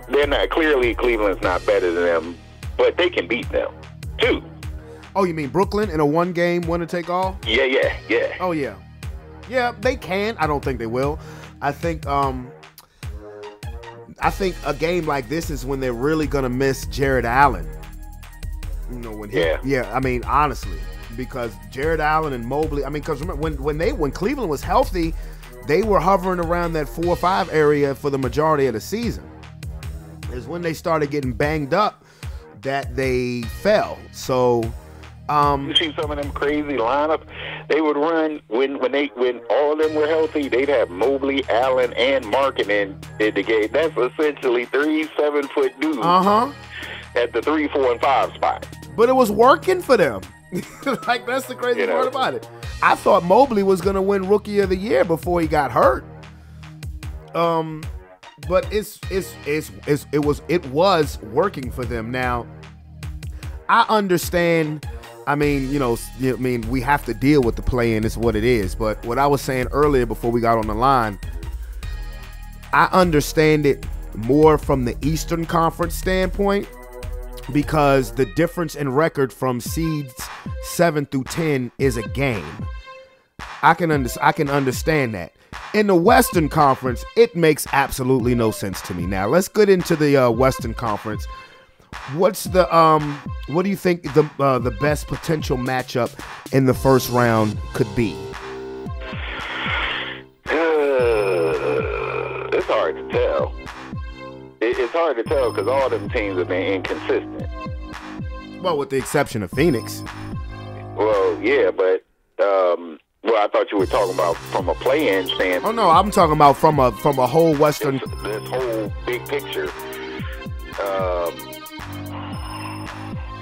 they're not, clearly Cleveland's not better than them, but they can beat them, too. Oh, you mean Brooklyn in a one-game winner-take-all? Yeah. Oh, yeah. Yeah, they can. I don't think they will. I think a game like this is when they're really going to miss Jared Allen. I mean, honestly, because Jared Allen and Mobley, because remember when Cleveland was healthy, they were hovering around that 4 or 5 area for the majority of the season. Is when they started getting banged up that they fell. So, you see some of them crazy lineups they would run when all of them were healthy. They'd have Mobley, Allen, and Markkanen in the game. That's essentially 3 7-foot dudes. At the 3, 4, and 5 spot. But it was working for them. That's the crazy part about it. I thought Mobley was going to win Rookie of the Year before he got hurt. but it was working for them. Now, I understand. I mean, we have to deal with the play-in. It's what it is. But what I was saying earlier before we got on the line, I understand it more from the Eastern Conference standpoint, because the difference in record from seeds 7 through 10 is a game. I can understand that. In the Western Conference, it makes absolutely no sense to me. Now, let's get into the Western Conference. What do you think the best potential matchup in the first round could be? It's hard to tell. It's hard to tell because all them teams have been inconsistent. Well, with the exception of Phoenix. Well, yeah, but I thought you were talking about from a play-in standpoint. Oh no, I'm talking about from a whole Western. This whole big picture.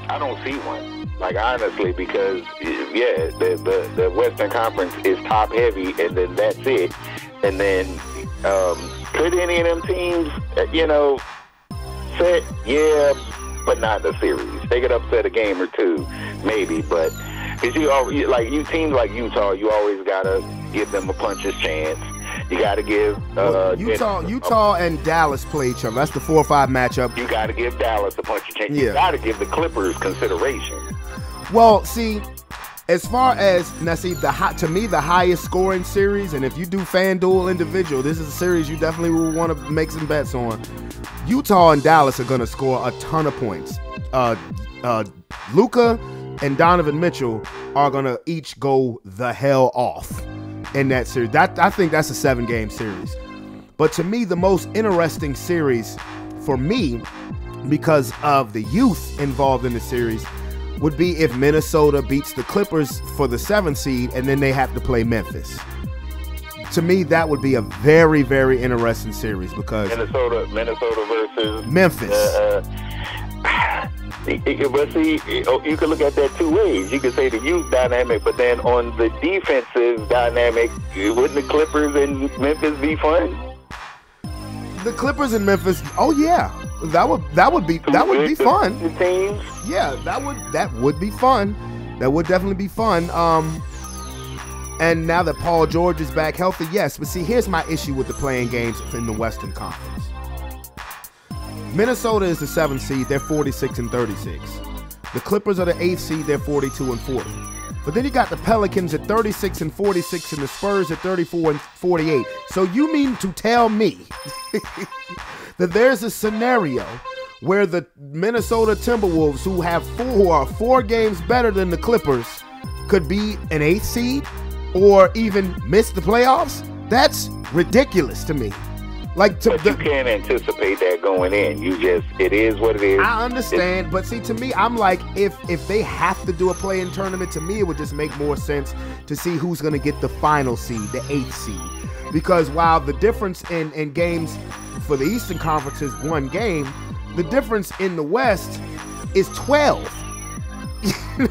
I don't see one. Like, honestly, because the Western Conference is top heavy, and then that's it. And then could any of them teams, set? Yeah, but not the series. They could upset a game or two, maybe. But because you teams like Utah, you always gotta give them a puncher's chance. You got to give Utah and Dallas play each other. That's the 4-5 matchup. You got to give Dallas a punch of chance. Yeah. You got to give the Clippers consideration. Well, see, as far as to me the highest scoring series, and if you do FanDuel individual, this is a series you definitely will want to make some bets on. Utah and Dallas are going to score a ton of points. Luka and Donovan Mitchell are going to each go the hell off in that series. I think that's a 7-game series. But to me, the most interesting series for me, because of the youth involved in the series, would be if Minnesota beats the Clippers for the 7th seed and then they have to play Memphis. To me, that would be a very, very interesting series because Minnesota versus Memphis. But see, you can look at that two ways. You can say the youth dynamic, but then on the defensive dynamic, wouldn't the Clippers and Memphis be fun? The Clippers and Memphis, oh yeah, that would be fun. Teams. Yeah, that would be fun. That would definitely be fun. And now that Paul George is back healthy, yes. But see, here's my issue with the playing games in the Western Conference. Minnesota is the 7th seed. They're 46-36. The Clippers are the 8th seed. They're 42-40. But then you got the Pelicans at 36-46 and the Spurs at 34-48. So you mean to tell me that there's a scenario where the Minnesota Timberwolves, who are 4 games better than the Clippers, could be an 8th seed or even miss the playoffs? That's ridiculous to me. But you can't anticipate that going in. It is what it is. I understand, but see, to me, I'm like, if they have to do a play-in tournament, to me, it would just make more sense to see who's going to get the final seed, the 8th seed. Because while the difference in games for the Eastern Conference is 1 game, the difference in the West is 12.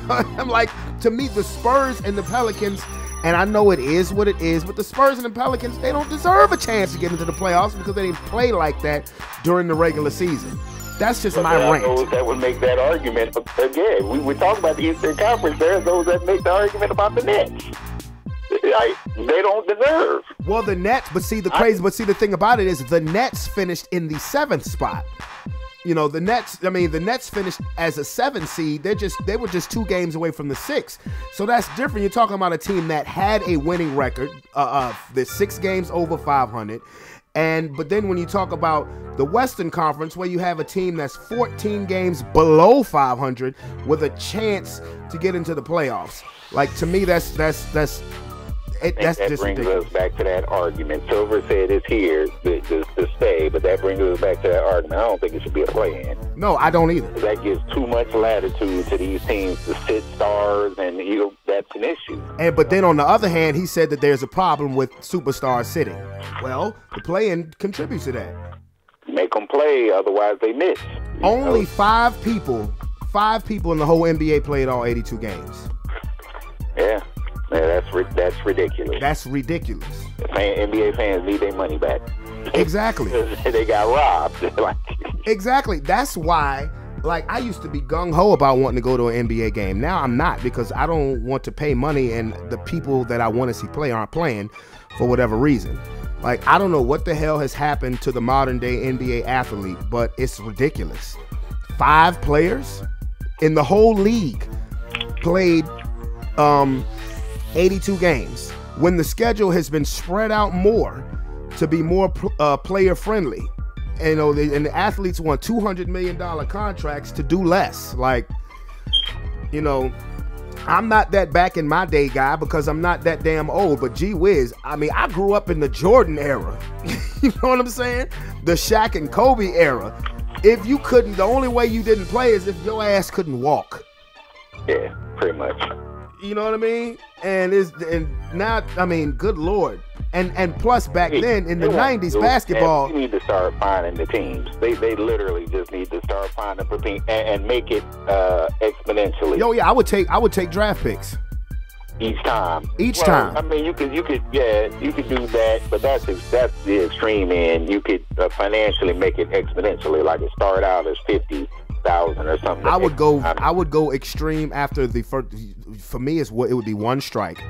I'm like, to me, the Spurs and the Pelicans, and I know it is what it is, but the Spurs and the Pelicans, they don't deserve a chance to get into the playoffs because they didn't play like that during the regular season. That's just my rant. Those that would make that argument. Again, we talk about the Eastern Conference. There are those that make the argument about the Nets. They don't deserve. Well, the Nets, but the thing about it is the Nets finished in the 7th spot. The Nets finished as a 7th seed. They were just 2 games away from the 6th. So that's different. You're talking about a team that had a winning record. The 6 games over 500. But then when you talk about the Western Conference, where you have a team that's 14 games below 500 with a chance to get into the playoffs. Like, to me, that's just brings us back to that argument. Silver said it's here to stay, but that brings us back to that argument. I don't think it should be a play-in. No, I don't either. That gives too much latitude to these teams to sit stars, and that's an issue. But then on the other hand, he said that there's a problem with superstars sitting. Well, the play-in contributes to that. Make them play, otherwise they miss. Only 5 people in the whole NBA played all 82 games. Yeah. Yeah, that's ridiculous. That's ridiculous. NBA fans need their money back. Exactly. They got robbed. Like, exactly. That's why, like, I used to be gung-ho about wanting to go to an NBA game. Now I'm not, because I don't want to pay money and the people that I want to see play aren't playing for whatever reason. Like, I don't know what the hell has happened to the modern day NBA athlete, but it's ridiculous. 5 players in the whole league played 82 games when the schedule has been spread out more to be more player friendly. And, and the athletes want $200 million contracts to do less. Like, I'm not that back in my day guy because I'm not that damn old, but gee whiz, I mean, I grew up in the Jordan era. You know what I'm saying? The Shaq and Kobe era. If you couldn't, the only way you didn't play is if your ass couldn't walk. Yeah, pretty much. You know what I mean? And now, I mean, good Lord. And plus back then in the 90s basketball, you need to start finding the teams. They literally just need to start finding the team and make it exponentially. Yo, yeah, I would take draft picks each time. Time. I mean, you could do that, but that's the extreme end. You could financially make it exponentially, like it start out as 50,000 or something. I would go extreme after the first. For me, it would be one strike,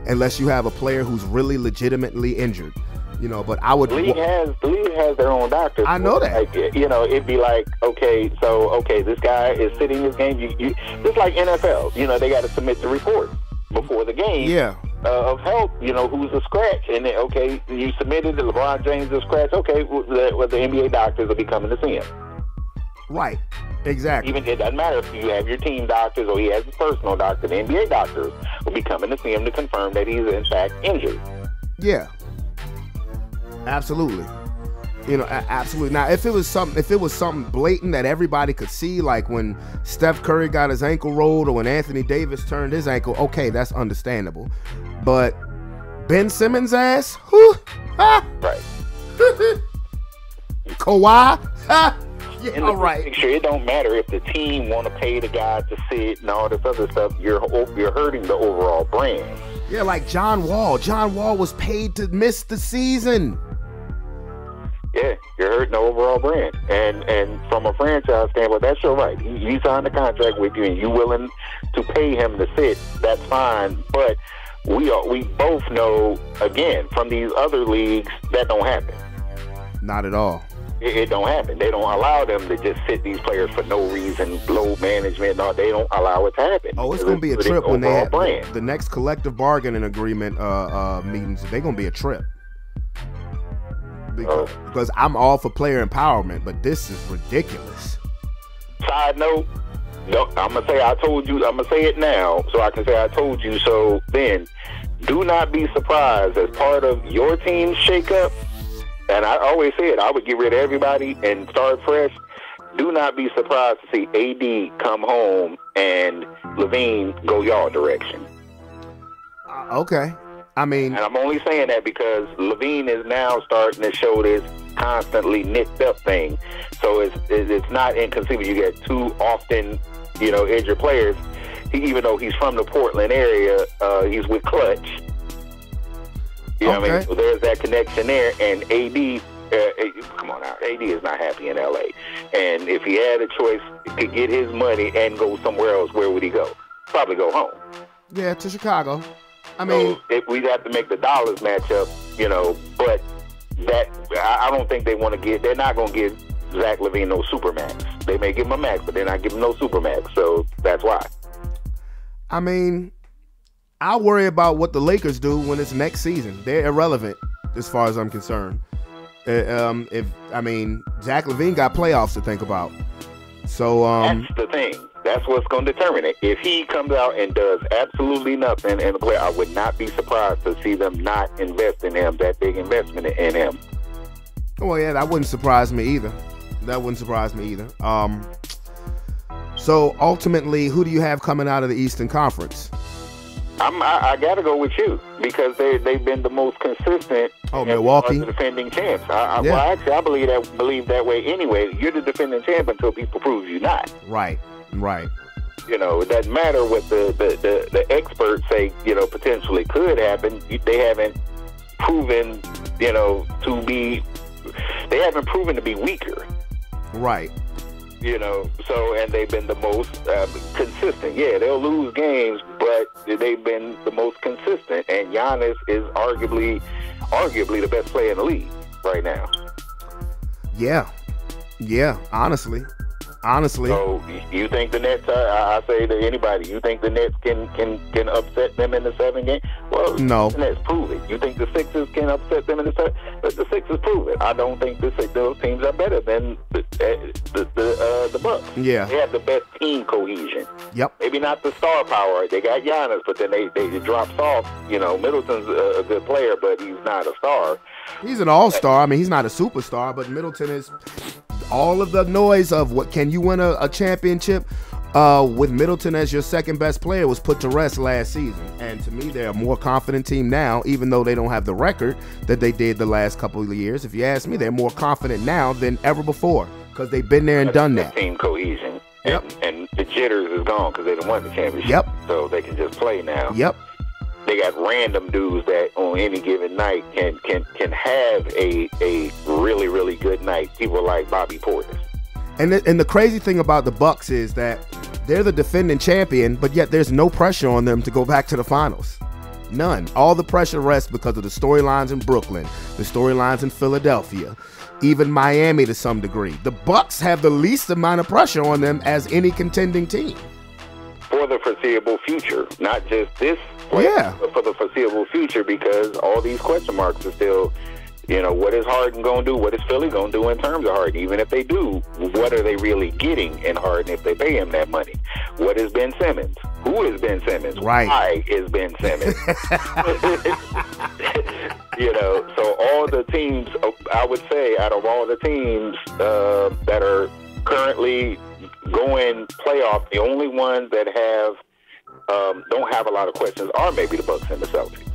unless you have a player who's really legitimately injured. But I would. The league has their own doctors. I know that. Like, it'd be like, this guy is sitting this game. You just like NFL. They got to submit the report before the game. Yeah. Of health. Who's a scratch, and then, you submitted the LeBron James a scratch. Okay, the NBA doctors will be coming to see him. Right. Exactly. Even it doesn't matter if you have your team doctors or he has his personal doctor. The NBA doctors will be coming to see him to confirm that he's in fact injured. Yeah. Absolutely. Absolutely. Now, if it was something blatant that everybody could see, like when Steph Curry got his ankle rolled or when Anthony Davis turned his ankle, okay, that's understandable. But Ben Simmons' ass, right? Kawhi, yeah, all right. Picture, it don't matter if the team want to pay the guy to sit and all this other stuff. You're hurting the overall brand. Yeah, like John Wall. John Wall was paid to miss the season. Yeah, you're hurting the overall brand. And from a franchise standpoint, that's your right. He signed a contract with you, and you willing to pay him to sit. That's fine. But we both know, again, from these other leagues, that don't happen. Not at all. It don't happen. They don't allow them to just sit these players for no reason, low management. No, they don't allow it to happen. Oh, it's going to be a trip when they have the next collective bargaining agreement meetings. They're going to be a trip. Because I'm all for player empowerment, but this is ridiculous. Side note, I'm going to say I told you. I'm going to say it now so I can say I told you so then. Do not be surprised as part of your team's shakeup. And I always said I would get rid of everybody and start fresh. Do not be surprised to see AD come home and Levine go y'all direction. Okay. I mean... And I'm only saying that because Levine is now starting to show this constantly nicked up thing. So it's not inconceivable. You get two often, injured players. Even though he's from the Portland area, he's with Clutch. You know what I mean? So there's that connection there. And AD, come on now, AD is not happy in LA. And if he had a choice, he could get his money and go somewhere else, where would he go? Probably go home. Yeah, to Chicago. I mean, if we'd have to make the dollars match up, but that I don't think they want to get. They're not going to give Zach LaVine no supermax. They may give him a max, but they're not giving him no supermax. So that's why. I mean, I worry about what the Lakers do when it's next season. They're irrelevant as far as I'm concerned. Zach LaVine got playoffs to think about. So that's the thing. That's what's going to determine it. If he comes out and does absolutely nothing in the play, I would not be surprised to see them not invest in him, that big investment in him. Well, yeah, that wouldn't surprise me either. So ultimately, who do you have coming out of the Eastern Conference? I got to go with you because they've been the most consistent. Oh, Milwaukee, the defending champs. Well, actually, I believe that way anyway. You're the defending champ until people prove you not. Right. It doesn't matter what the experts say. Potentially could happen. They haven't proven, to be haven't proven to be weaker. Right. You know, so, and they've been the most consistent. Yeah, they'll lose games, but they've been the most consistent. And Giannis is arguably the best player in the league right now. Yeah, honestly. So you think the Nets? I say to anybody, you think the Nets can upset them in the 7 game? Well, no. The Nets prove it. You think the Sixers can upset them in the 7? But the Sixers prove it. I don't think those teams are better than the Bucks. Yeah, they have the best team cohesion. Yep. Maybe not the star power. They got Giannis, but then they drops off. You know, Middleton's a good player, but he's not a star. He's an all-star. I mean, he's not a superstar, but Middleton is. All of the noise of what can you win a championship with Middleton as your second best player was put to rest last season. And to me, they're a more confident team now, even though they don't have the record that they did the last couple of years. If you ask me, they're more confident now than ever before because they've been there and done that. Team cohesion. Yep. And the jitters is gone because they done won the championship. Yep. So they can just play now. Yep. They got random dudes that on any given night can have a really, really good night. People like Bobby Portis. And the crazy thing about the Bucks is that they're the defending champion, but yet there's no pressure on them to go back to the finals. None. All the pressure rests because of the storylines in Brooklyn, the storylines in Philadelphia, even Miami to some degree. The Bucks have the least amount of pressure on them as any contending team. For the foreseeable future, not just this play, but for the foreseeable future, because all these question marks are still, you know, what is Harden going to do? What is Philly going to do in terms of Harden? Even if they do, what are they really getting in Harden if they pay him that money? What is Ben Simmons? Who is Ben Simmons? Right. Why is Ben Simmons? You know, so all the teams, I would say, out of all the teams that are currently going playoff, the only ones that have don't have a lot of questions are maybe the Bucks and the Celtics.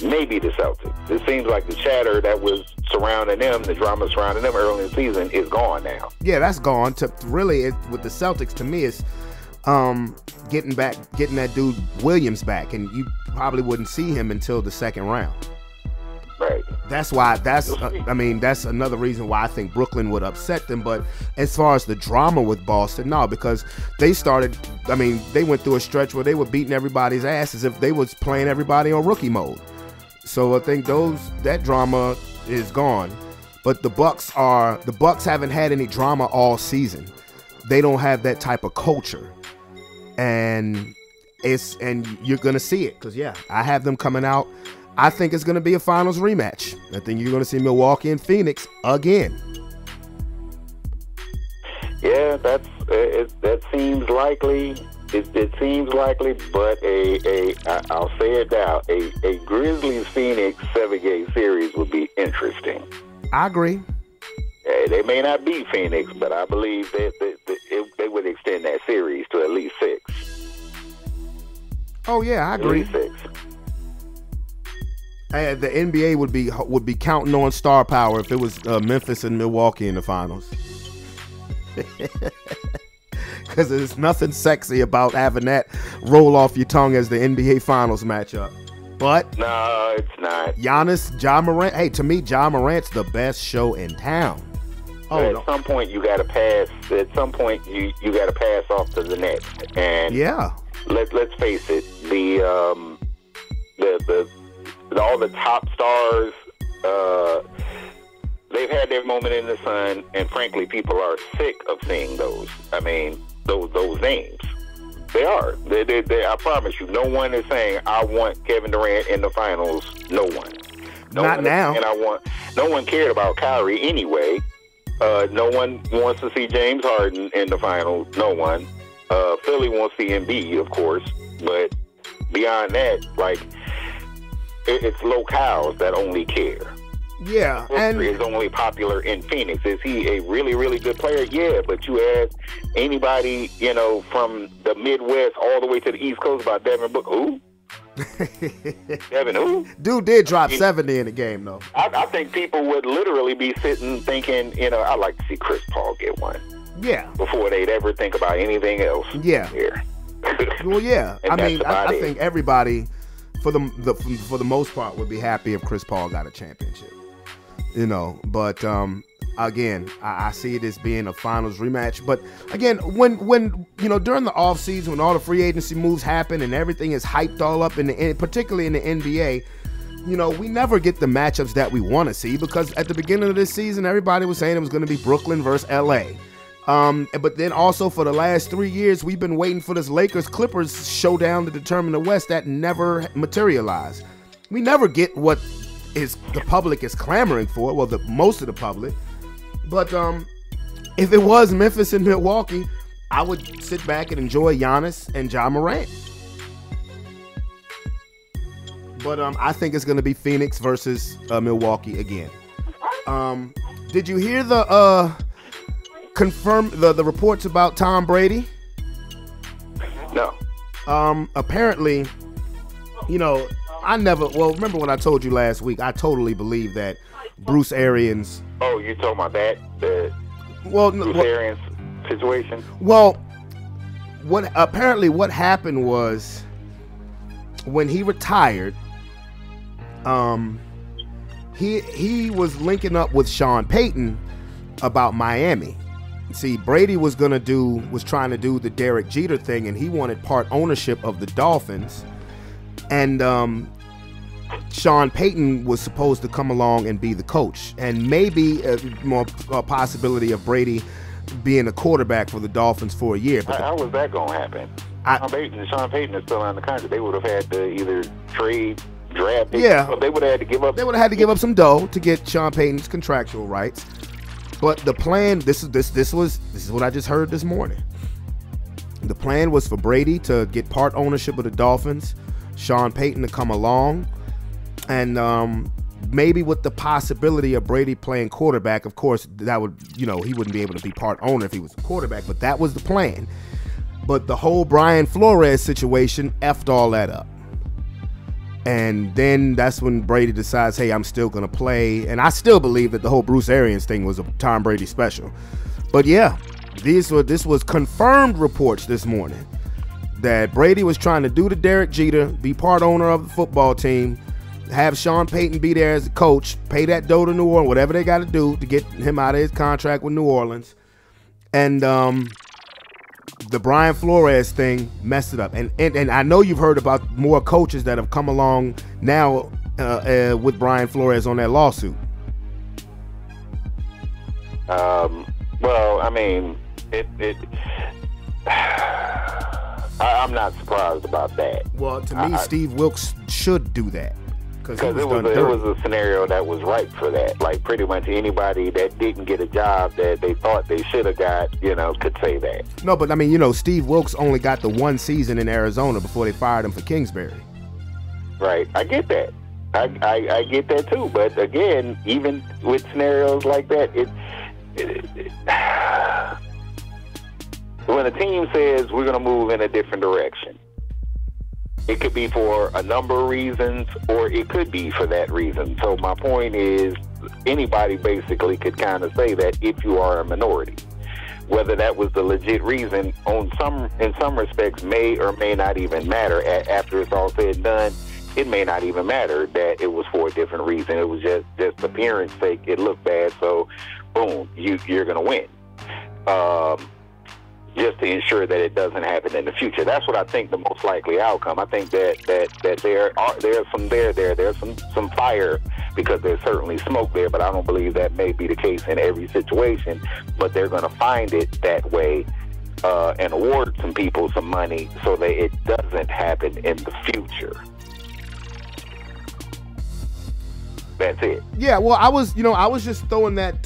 Maybe the Celtics. It seems like the chatter that was surrounding them, the drama surrounding them early in the season, is gone now. Yeah, that's gone. To really, with the Celtics, to me, it's getting that dude Williams back, and you probably wouldn't see him until the second round. Right. That's why. That's another reason why I think Brooklyn would upset them. But as far as the drama with Boston, no, because they started. I mean, they went through a stretch where they were beating everybody's ass as if they was playing everybody on rookie mode. So I think that drama is gone. But the Bucks haven't had any drama all season. They don't have that type of culture, and you're gonna see it because I have them coming out. I think it's going to be a finals rematch. I think you're going to see Milwaukee and Phoenix again. Yeah, that seems likely. It seems likely, but I'll say it now. A Grizzlies Phoenix 7-game series would be interesting. I agree. They may not beat Phoenix, but I believe they would extend that series to at least 6. Oh yeah, I agree. At least 6. The NBA would be counting on star power if it was Memphis and Milwaukee in the finals. Because there's nothing sexy about having that roll off your tongue as the NBA finals matchup. But no, it's not. Giannis, Ja Morant. Hey, to me, Ja Morant's the best show in town. At some point, you got to pass. At some point, you got to pass off to the Nets. And let's face it, all the top stars, they've had their moment in the sun, and frankly, people are sick of seeing those. I mean, those names. They are. I promise you, no one is saying, I want Kevin Durant in the finals. No one. Not now. And no one cared about Kyrie anyway. No one wants to see James Harden in the finals. No one. Philly wants to see Embiid, of course. But beyond that, like, it's locales that only care. Yeah, and is only popular in Phoenix. Is he a really, really good player? Yeah, but you ask anybody, from the Midwest all the way to the East Coast about Devin Booker, who? Devin who? Dude did drop 70 in the game, though. I think people would literally be sitting thinking, I'd like to see Chris Paul get one. Yeah. Before they'd ever think about anything else. Yeah. Here. Well, yeah. I think everybody, for the most part, would be happy if Chris Paul got a championship. But again, I see it as being a finals rematch. But again, when during the offseason, when all the free agency moves happen and everything is hyped all up, particularly in the NBA, we never get the matchups that we want to see, because at the beginning of this season, everybody was saying it was going to be Brooklyn versus LA. But then also for the last 3 years, we've been waiting for this Lakers-Clippers showdown to determine the West. That never materialized. We never get what the public is clamoring for. Well, most of the public. But if it was Memphis and Milwaukee, I would sit back and enjoy Giannis and Ja Morant. But I think it's going to be Phoenix versus Milwaukee again. Did you hear the reports about Tom Brady? No. Apparently, remember when I told you last week, I totally believe that Bruce Arians. Oh, you talking about that? Bruce Arians situation? Well, what happened was when he retired, he was linking up with Sean Payton about Miami. See, Brady was trying to do the Derek Jeter thing, and he wanted part ownership of the Dolphins. And Sean Payton was supposed to come along and be the coach, and maybe a possibility of Brady being a quarterback for the Dolphins for a year. But how was that going to happen? Sean Payton is still on the contract. They would have had to either trade, draft. They would have had to give up. They would have had to give up some dough to get Sean Payton's contractual rights. But the plan, this is what I just heard this morning. The plan was for Brady to get part ownership of the Dolphins, Sean Payton to come along, and maybe with the possibility of Brady playing quarterback. Of course, that would, he wouldn't be able to be part owner if he was a quarterback, but that was the plan. But the whole Brian Flores situation effed all that up. And then that's when Brady decides, hey, I'm still going to play. And I still believe that the whole Bruce Arians thing was a Tom Brady special. But yeah, this was confirmed reports this morning that Brady was trying to do the Derek Jeter, be part owner of the football team, have Sean Payton be there as a coach, pay that dough to New Orleans, whatever they got to do to get him out of his contract with New Orleans. And the Brian Flores thing messed it up. And I know you've heard about more coaches that have come along now with Brian Flores on that lawsuit. Well, I mean, I'm not surprised about that. Well, to me, Steve Wilkes should do that. Because it was a scenario that was ripe for that. Like, pretty much anybody that didn't get a job that they thought they should have got, could say that. No, but I mean, Steve Wilkes only got the one season in Arizona before they fired him for Kingsbury. Right. I get that. I get that too. But again, even with scenarios like that, when a team says we're going to move in a different direction, it could be for a number of reasons, or it could be for that reason. So my point is, anybody basically could kind of say that if you are a minority. Whether that was the legit reason in some respects may or may not even matter. After it's all said and done, it may not even matter that it was for a different reason. It was just appearance sake. It looked bad, so boom, you're going to win. Just to ensure that it doesn't happen in the future. That's what I think the most likely outcome. I think that there's some fire, because there's certainly smoke there, but I don't believe that may be the case in every situation. But they're going to find it that way and award some people some money so that it doesn't happen in the future. That's it. Yeah, well, I was just throwing that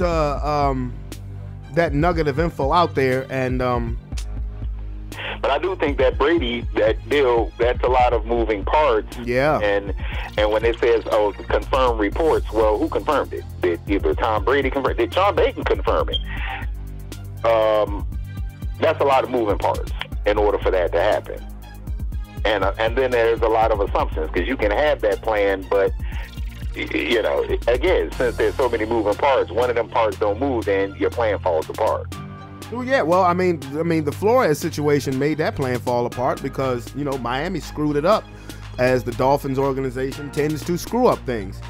that nugget of info out there, and but I do think that Brady, that deal, that's a lot of moving parts. Yeah. And when it says, confirmed reports, well, who confirmed it? Did either Tom Brady confirm it? Did Sean Payton confirm it? That's a lot of moving parts in order for that to happen. And then there's a lot of assumptions, because you can have that plan, but again, since there's so many moving parts, one of them parts don't move, then your plan falls apart. Well, yeah. Well, I mean, the Flores situation made that plan fall apart because Miami screwed it up, as the Dolphins organization tends to screw up things.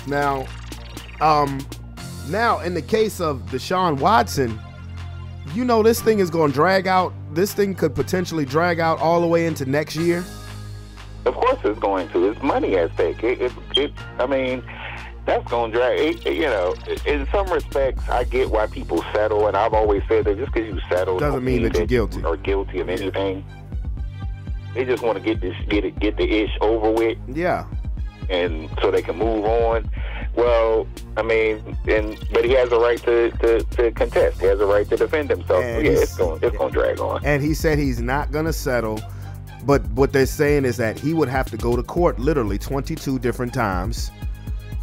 Now, Now, in the case of Deshaun Watson, this thing is going to drag out. This thing could potentially drag out all the way into next year. Of course it's going to. It's money at stake. I mean, that's going to drag. In some respects, I get why people settle, and I've always said that just because you settle doesn't mean that you're guilty or guilty of anything. They just want to get the ish over with. Yeah. And so they can move on. Well, I mean, but he has a right to contest. He has a right to defend himself. And it's going to drag on. And he said he's not going to settle. But what they're saying is that he would have to go to court literally 22 different times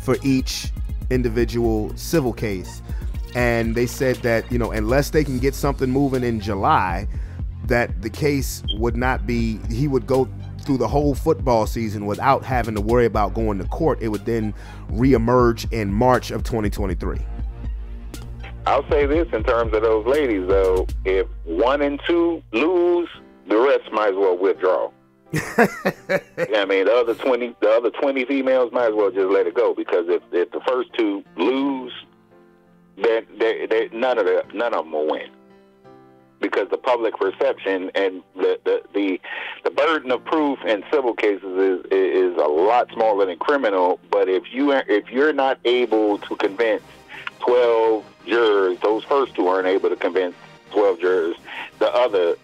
for each individual civil case. And they said that, unless they can get something moving in July, that the case would not be, he would go through the whole football season without having to worry about going to court. It would then reemerge in March of 2023. I'll say this in terms of those ladies, though. If 1 and 2 lose, the rest might as well withdraw. I mean, the other 20 females might as well just let it go, because if the first 2 lose, then none of them will win. Because the public perception and the burden of proof in civil cases is a lot smaller than criminal. But if you're not able to convince 12 jurors, those first 2 aren't able to convince 12 jurors, the other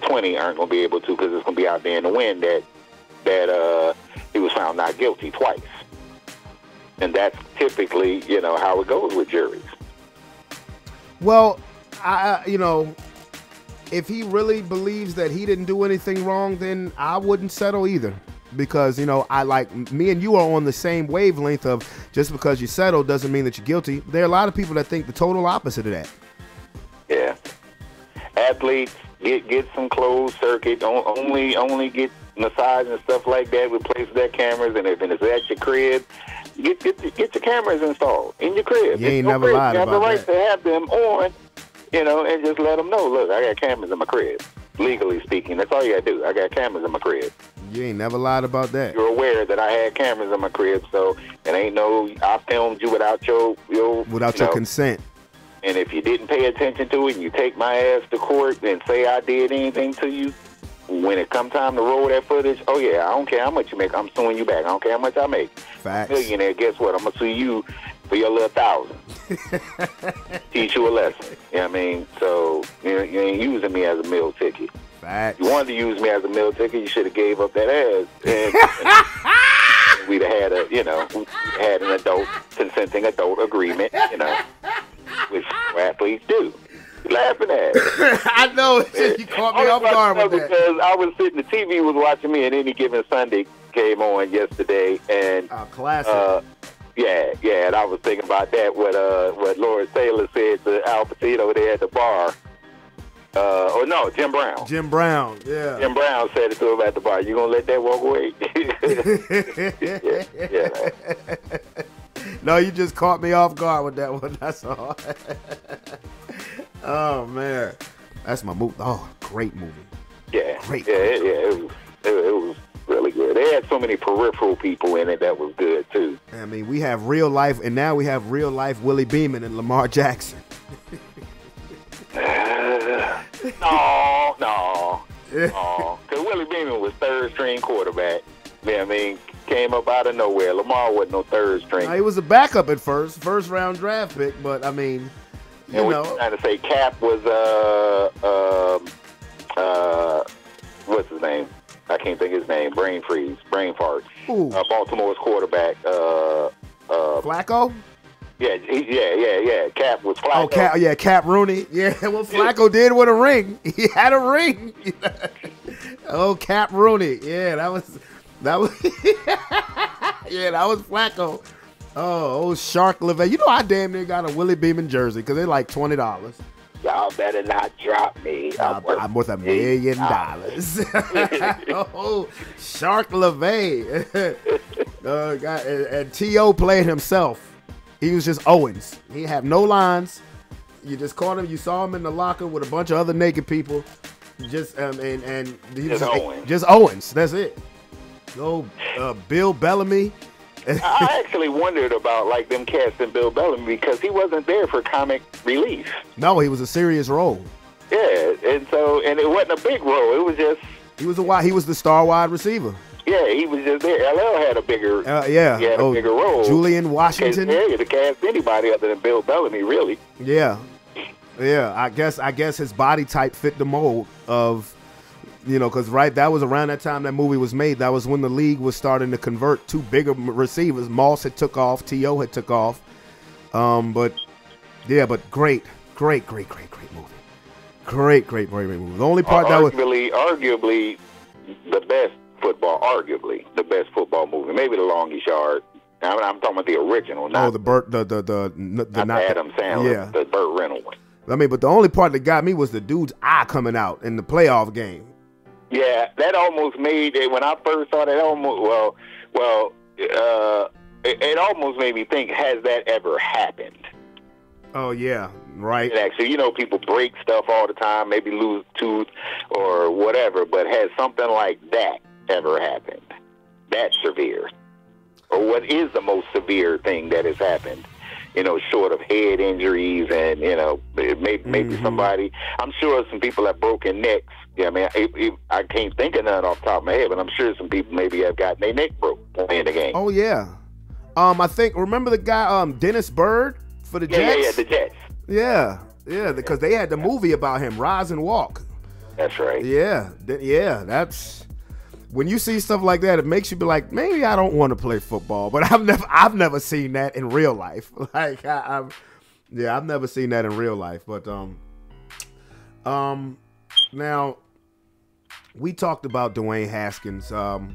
20 aren't going to be able to, because it's going to be out there in the wind that he was found not guilty twice. And that's typically, how it goes with juries. Well, if he really believes that he didn't do anything wrong, then I wouldn't settle either. Because, I like, me and you are on the same wavelength of just because you settle doesn't mean that you're guilty. There are a lot of people that think the total opposite of that. Yeah. Athletes get some closed circuit. Only get massage and stuff like that. Replace their cameras. And if it's at your crib, get your cameras installed in your crib. You ain't never lied about that. You have the right to have them on. And just let them know, look, I got cameras in my crib. Legally speaking, that's all you got to do. I got cameras in my crib. You ain't never lied about that. You're aware that I had cameras in my crib, so it ain't no, I filmed you without your consent. And if you didn't pay attention to it and you take my ass to court and say I did anything to you, when it come time to roll that footage, oh yeah, I don't care how much you make, I'm suing you back. I don't care how much I make. Facts. Millionaire, guess what? I'm going to sue you for your little 1,000. Teach you a lesson. You know what I mean? So you ain't using me as a meal ticket. Facts. You wanted to use me as a meal ticket, you should have gave up that ass. And we'd have had an consenting adult agreement, which athletes do. You're laughing at it. I know. You caught me off guard with that. Because I was sitting, the TV was watching me, and Any Given Sunday came on yesterday, and classic. Yeah, and I was thinking about that. What Lawrence Taylor said to Al Pacino there at the bar. Jim Brown. Jim Brown, yeah. Jim Brown said it to him at the bar. You gonna let that walk away? yeah. No, you just caught me off guard with that one. That's all. Oh man, that's my movie. Oh, great movie. Yeah, great. Yeah, it was really good. They had so many peripheral people in it that was good too. I mean, we have real life, and now we have real life Willie Beeman and Lamar Jackson. No. Because Willie Beeman was third string quarterback. Yeah, I mean, came up out of nowhere. Lamar wasn't no third string. He was a backup at first round draft pick, but I mean, you know. What trying to say, Cap was what's his name? I can't think of his name. Brain fart. Baltimore's quarterback. Flacco? Yeah. Cap was Flacco. Oh, Cap Rooney. Yeah, what Flacco did with a ring. He had a ring. Cap Rooney. Yeah, that was yeah, that was Flacco. Shark LeVay. You know, I damn near got a Willie Beeman jersey because they're like $20. Y'all better not drop me. I'm worth $1 million. Shark LeVay. And T.O. played himself. He was just Owens. He had no lines. You just caught him. You saw him in the locker with a bunch of other naked people. Just and he was Owens. Just Owens. That's it. Bill Bellamy. I actually wondered about like them casting Bill Bellamy because he wasn't there for comic relief. No, he was a serious role. Yeah, and it wasn't a big role. It was just he was the star wide receiver. Yeah, he was just there. LL had a bigger he had a bigger role. Julian Washington. Yeah, to cast anybody other than Bill Bellamy, really. Yeah. I guess his body type fit the mold of, because that was around that time that movie was made. That was when the league was starting to convert two bigger receivers. Moss had took off, T.O. had took off. But great movie. Great movie. The only part arguably the best football movie. Maybe The Longest Yard. I'm talking about the original. Not the Adam Sandler, the Burt Reynolds one. But the only part that got me was the dude's eye coming out in the playoff game. Yeah, that almost made it. When I first saw that, it almost made me think: has that ever happened? Oh yeah, right. And actually, people break stuff all the time, maybe lose a tooth or whatever. But has something like that ever happened? That severe, or what is the most severe thing that has happened? Short of head injuries and maybe somebody. I'm sure some people have broken necks. Yeah, I can't think of none off the top of my head, but I'm sure some people maybe have gotten their neck broke playing the game. Oh yeah, I think remember the guy Dennis Byrd for the Jets. Yeah, the Jets. Yeah, because they had the movie about him, Rise and Walk. That's right. Yeah, that's. When you see stuff like that, it makes you be like, maybe I don't want to play football. But I've never seen that in real life. Like I've never seen that in real life. But now we talked about Dwayne Haskins. Tony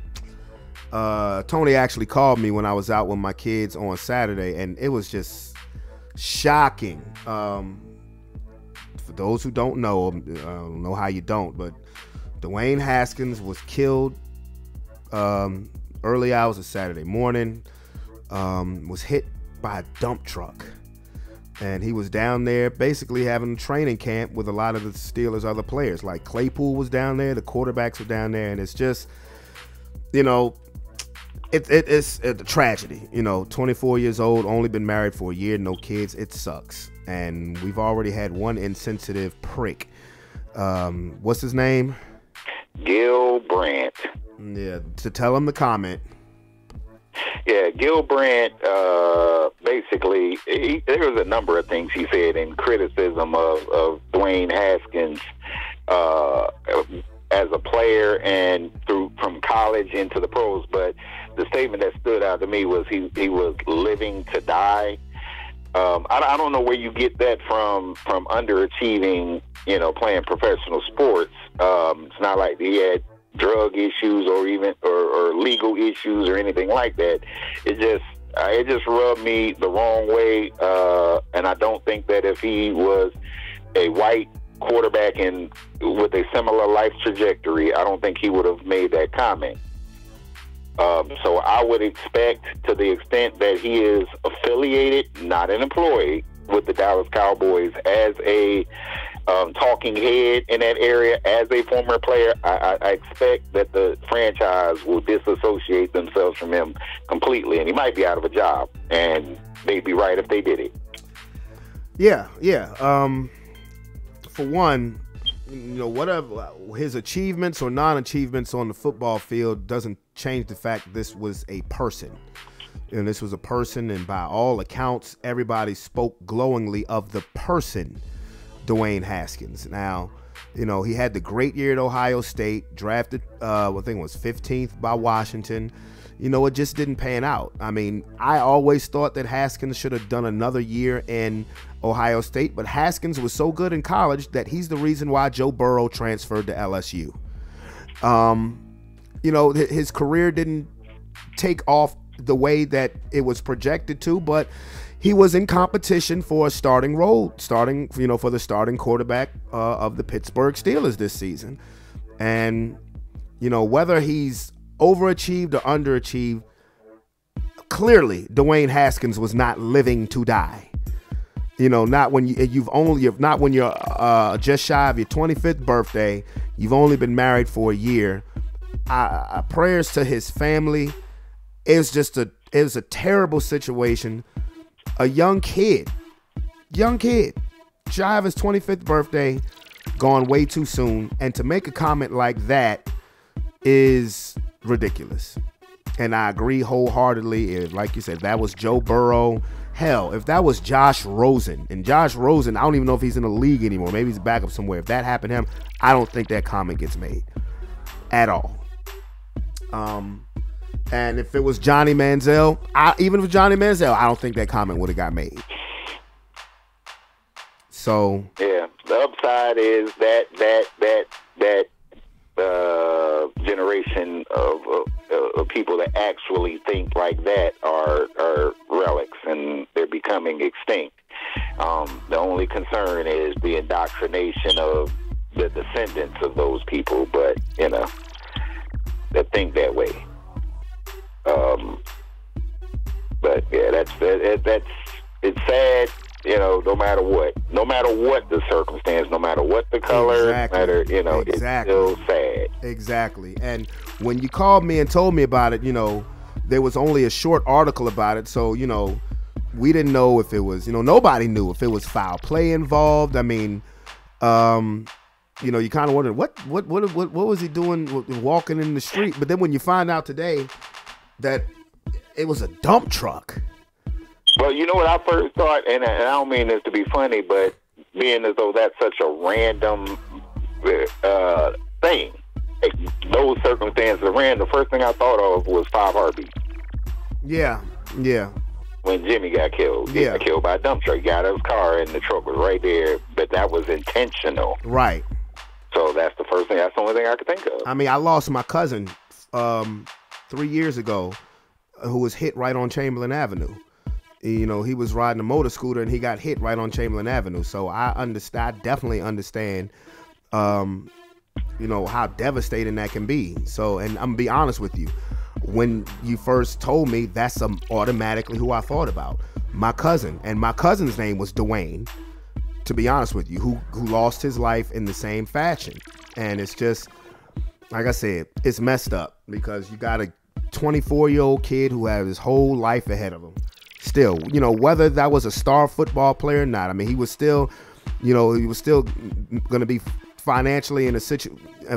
actually called me when I was out with my kids on Saturday, and it was just shocking. For those who don't know, I don't know how you don't, but Dwayne Haskins was killed early hours of Saturday morning, was hit by a dump truck. And he was down there basically having a training camp with a lot of the Steelers' other players. Like Claypool was down there, the quarterbacks were down there, and it's just, it's a tragedy. 24 years old, only been married for a year, no kids. It sucks. And we've already had one insensitive prick. What's his name? Gil Brandt. Yeah, to tell him the comment. Yeah, Gil Brandt, basically, there was a number of things he said in criticism of Dwayne Haskins as a player and from college into the pros. But the statement that stood out to me was he was living to die. I don't know where you get that from underachieving, playing professional sports. It's not like he had drug issues or even or legal issues or anything like that. It just rubbed me the wrong way, and I don't think that if he was a white quarterback and with a similar life trajectory, I don't think he would have made that comment. So I would expect, to the extent that he is affiliated, not an employee, with the Dallas Cowboys as a talking head in that area, as a former player, I expect that the franchise will disassociate themselves from him completely, and he might be out of a job, and they'd be right if they did it. Yeah. For one, whatever his achievements or non-achievements on the football field doesn't change the fact that this was a person. And this was a person, and by all accounts, everybody spoke glowingly of the person, Dwayne Haskins. Now, he had the great year at Ohio State, drafted, I think it was 15th by Washington. It just didn't pan out. I mean, I always thought that Haskins should have done another year in Ohio State, but Haskins was so good in college that he's the reason why Joe Burrow transferred to LSU. His career didn't take off the way that it was projected to, but he was in competition for a starting role, for the starting quarterback of the Pittsburgh Steelers this season. And, whether he's overachieved or underachieved, clearly Dwayne Haskins was not living to die. Not when you're just shy of your 25th birthday, you've only been married for a year. Prayers to his family. It's just It was a terrible situation. A young kid, shy of his 25th birthday, gone way too soon. And to make a comment like that is ridiculous. And I agree wholeheartedly. If, like you said, that was Joe Burrow. Hell, if that was Josh Rosen, and Josh Rosen, I don't even know if he's in the league anymore. Maybe he's back up somewhere. If that happened to him, I don't think that comment gets made at all. And if it was Johnny Manziel, even if it was Johnny Manziel, I don't think that comment would have got made. So yeah, the upside is that generation of people that actually think like that are relics, and they're becoming extinct. The only concern is the indoctrination of the descendants of those people, but that think that way. But yeah, that's it's sad. No matter what the circumstance, no matter what the color, exactly. It's still sad. Exactly. And when you called me and told me about it, there was only a short article about it, so we didn't know if it was, nobody knew if it was foul play involved. I mean, you kind of wondered what was he doing walking in the street? But then when you find out today that it was a dump truck. Well, you know what I first thought, and I don't mean this to be funny, but being as though that's such a random thing, like those circumstances are random. The first thing I thought of was 5 Heartbeats. Yeah. When Jimmy got killed, he got killed by a dump truck. He got out of his car, and the truck was right there, but that was intentional. Right. So that's the only thing I could think of. I mean, I lost my cousin 3 years ago who was hit right on Chamberlain Avenue. He was riding a motor scooter and he got hit right on Chamberlain Avenue. So I definitely understand, how devastating that can be. So, and I'm gonna be honest with you, when you first told me, that's automatically who I thought about. My cousin, and my cousin's name was Dwayne, to be honest with you, who lost his life in the same fashion. And it's just, like I said, it's messed up because you got a 24-year-old kid who had his whole life ahead of him. Still, whether that was a star football player or not, I mean, he was still going to be financially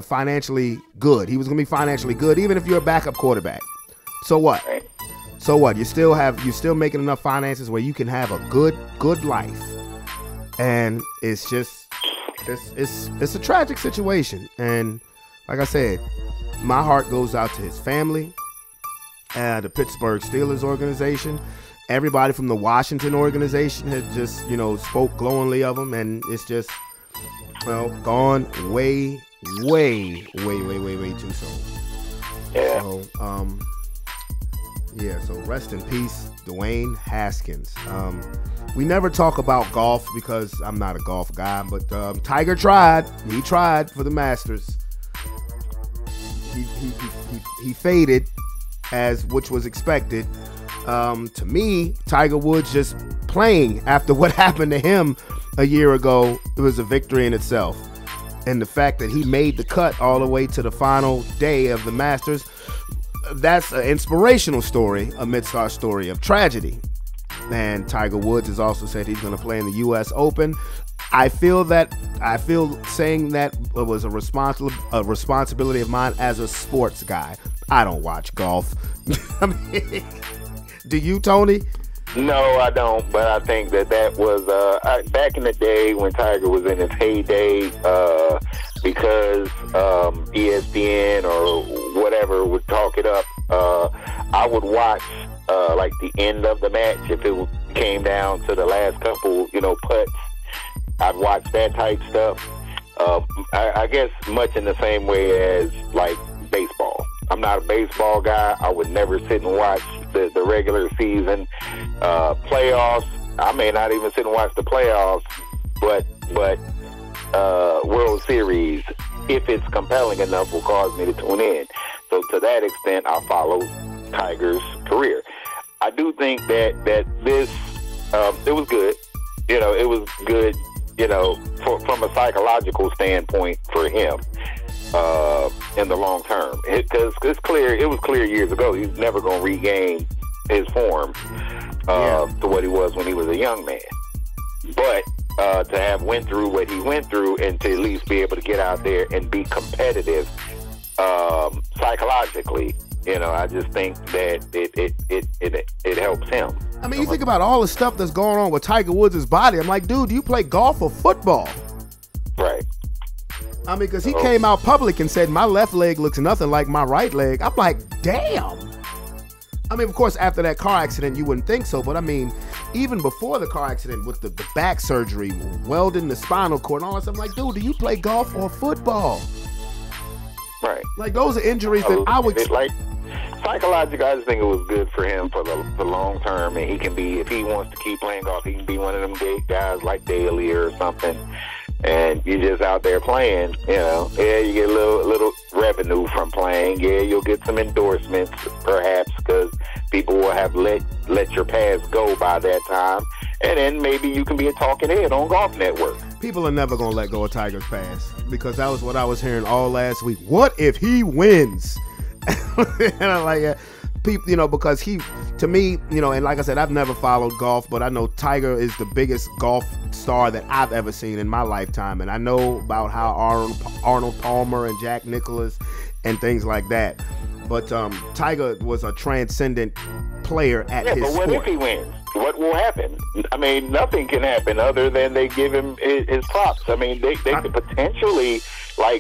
financially good. He was going to be financially good, even if you're a backup quarterback. So what? You're still making enough finances where you can have a good life. And it's just, it's a tragic situation. And like I said, my heart goes out to his family, the Pittsburgh Steelers organization. Everybody from the Washington organization had just, spoke glowingly of him, and it's just, gone way too soon. Yeah. So rest in peace, Dwayne Haskins. We never talk about golf because I'm not a golf guy, but Tiger tried. He tried for the Masters. He faded, which was expected. To me, Tiger Woods just playing after what happened to him a year ago, it was a victory in itself. And the fact that he made the cut all the way to the final day of the Masters, that's an inspirational story amidst our story of tragedy. And Tiger Woods has also said he's going to play in the U.S. Open. I feel saying that was a responsibility of mine as a sports guy. I don't watch golf. I mean, do you, Tony? No, I don't. But I think that was back in the day when Tiger was in his heyday, because ESPN or whatever would talk it up. I would watch like the end of the match if it came down to the last couple, putts. I'd watch that type stuff. I guess much in the same way as like baseball. I'm not a baseball guy. I would never sit and watch the regular season, playoffs. I may not even sit and watch the playoffs, but World Series, if it's compelling enough, will cause me to tune in. So to that extent, I follow Tiger's career. I do think that this, it was good. It was good, from a psychological standpoint for him. In the long term, because it was clear years ago he's never going to regain his form to what he was when he was a young man. But to have went through what he went through and to at least be able to get out there and be competitive psychologically, I just think that it helps him. I mean, you think about all the stuff that's going on with Tiger Woods' body. I'm like, dude, do you play golf or football? Right. I mean, because he came out public and said, my left leg looks nothing like my right leg. I'm like, damn. I mean, of course, after that car accident, you wouldn't think so. But, I mean, even before the car accident with the back surgery, welding the spinal cord and all that stuff, I'm like, dude, do you play golf or football? Right. Like, those are injuries that I would... Psychologically, I just think it was good for him for the long term, and he can be, if he wants to keep playing golf, he can be one of them guys like Daly or something, and you're just out there playing, yeah, you get a little revenue from playing, you'll get some endorsements, perhaps, because people will have let your past go by that time, and then maybe you can be a talking head on Golf Network. People are never going to let go of Tiger's past, because that was what I was hearing all last week. What if he wins? And I'm like, people, because he, to me, and like I said, I've never followed golf, but I know Tiger is the biggest golf star that I've ever seen in my lifetime, and I know about how Arnold Palmer and Jack Nicklaus and things like that. But Tiger was a transcendent player at his sport. But what if he wins? What will happen? I mean, nothing can happen other than they give him his props. I mean, they could potentially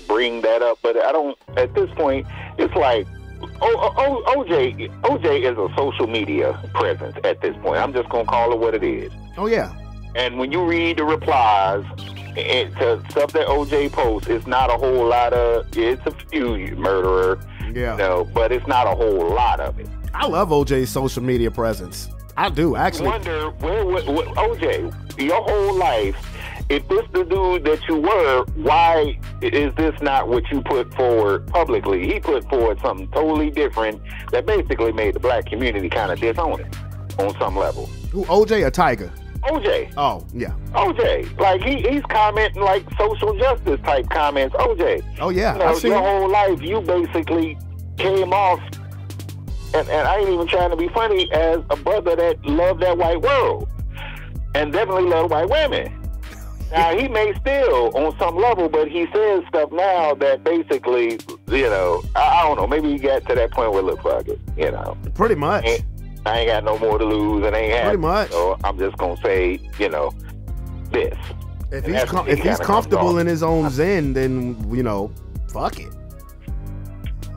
bring that up, but I don't. At this point, it's like OJ is a social media presence at this point. I'm just gonna call it what it is. Oh yeah. And when you read the replies to stuff that OJ posts, it's not a whole lot of. It's a few murderer. Yeah. But it's not a whole lot of it. I love OJ's social media presence. I do, actually. I wonder, where OJ, your whole life, if this the dude that you were, why is this not what you put forward publicly? He put forward something totally different that basically made the black community kind of disown him on some level. Who, OJ or Tiger? OJ. Oh, yeah. OJ. He's commenting like social justice type comments. OJ. Oh, yeah. Your whole life, you basically came off, and I ain't even trying to be funny, as a brother that loved that white world and definitely loved white women. Now, he may still on some level, but he says stuff now that basically, I don't know, maybe he got to that point where it looks like it, Pretty much. I ain't got no more to lose, and ain't had. Pretty much. So I'm just gonna say, this. If he's comfortable in his own zen, then fuck it.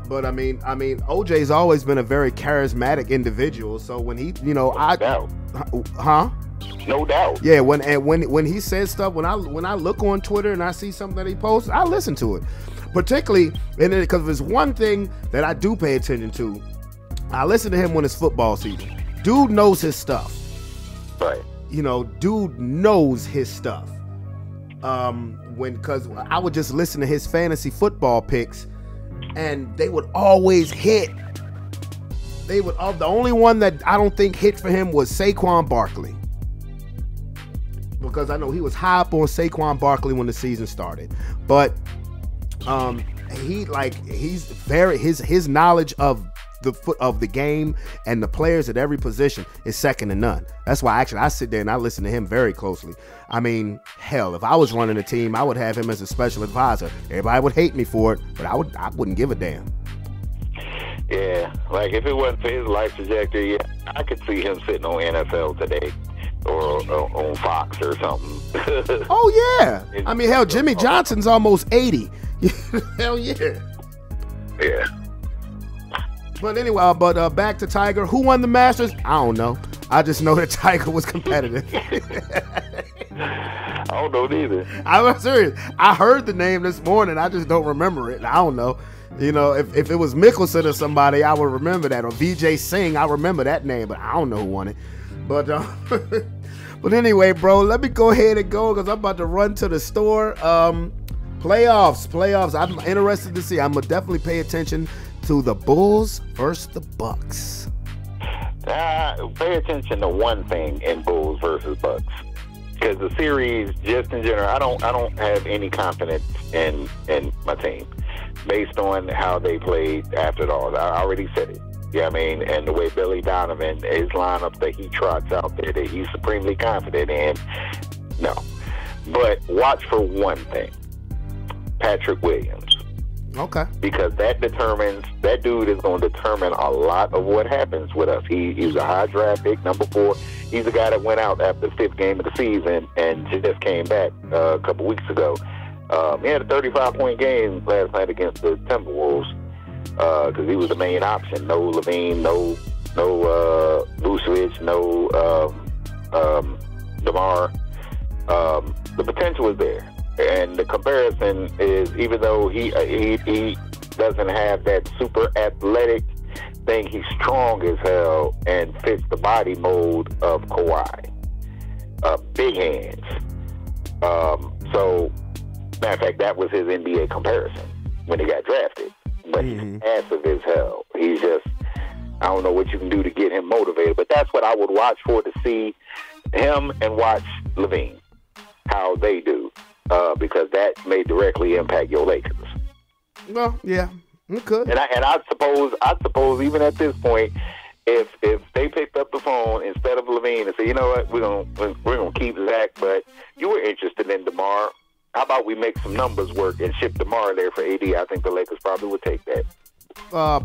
But I mean, OJ's always been a very charismatic individual. So when he, No doubt. No doubt. Yeah. When he says stuff, when I look on Twitter and I see something that he posts, I listen to it. Particularly, and because there's one thing that I do pay attention to. I listen to him when it's football season. Dude knows his stuff. Right. Dude knows his stuff. Because I would just listen to his fantasy football picks, and they would always hit. The only one that I don't think hit for him was Saquon Barkley. Because I know he was high up on Saquon Barkley when the season started. But his knowledge of the game and the players at every position is second to none. That's why I sit there and I listen to him very closely. I mean, hell, if I was running a team, I would have him as a special advisor. Everybody would hate me for it, but I wouldn't give a damn. Yeah, like if it wasn't for his life trajectory, I could see him sitting on NFL Today or on Fox or something. Oh yeah, I mean, hell, Jimmy Johnson's almost 80. Hell yeah. Yeah. But anyway, back to Tiger. Who won the Masters? I don't know. I just know that Tiger was competitive. I don't know neither. I'm serious. I heard the name this morning. I just don't remember it. I don't know. If it was Mickelson or somebody, I would remember that. Or Vijay Singh, I remember that name, but I don't know who won it. But but anyway, bro, let me go ahead and go because I'm about to run to the store. Playoffs. I'm interested to see. I'm gonna definitely pay attention to the Bulls versus the Bucks. Pay attention to one thing in Bulls versus Bucks, because the series, just in general, I don't have any confidence in my team based on how they played after it all. I already said it. Yeah, I mean, and the way Billy Donovan, his lineup that he trots out there that he's supremely confident in, no. But watch for one thing, Patrick Williams. Okay. Because that dude is going to determine a lot of what happens with us. He's a high draft pick, number 4. He's a guy that went out after the 5th game of the season and just came back a couple weeks ago. He had a 35-point game last night against the Timberwolves because he was the main option. No Levine, no Vucevic, no DeMar. The potential is there. And the comparison is, even though he doesn't have that super athletic thing, he's strong as hell and fits the body mold of Kawhi. Big hands. So, matter of fact, that was his NBA comparison when he got drafted. But he's massive as hell. He's just, I don't know what you can do to get him motivated, but that's what I would watch for, to see him and watch Levine, how they do. Because that may directly impact your Lakers. Well, yeah, it could. And I suppose even at this point, if they picked up the phone instead of Levine and said, you know what, we're gonna keep Zach, but you were interested in DeMar. How about we make some numbers work and ship DeMar there for AD? I think the Lakers probably would take that.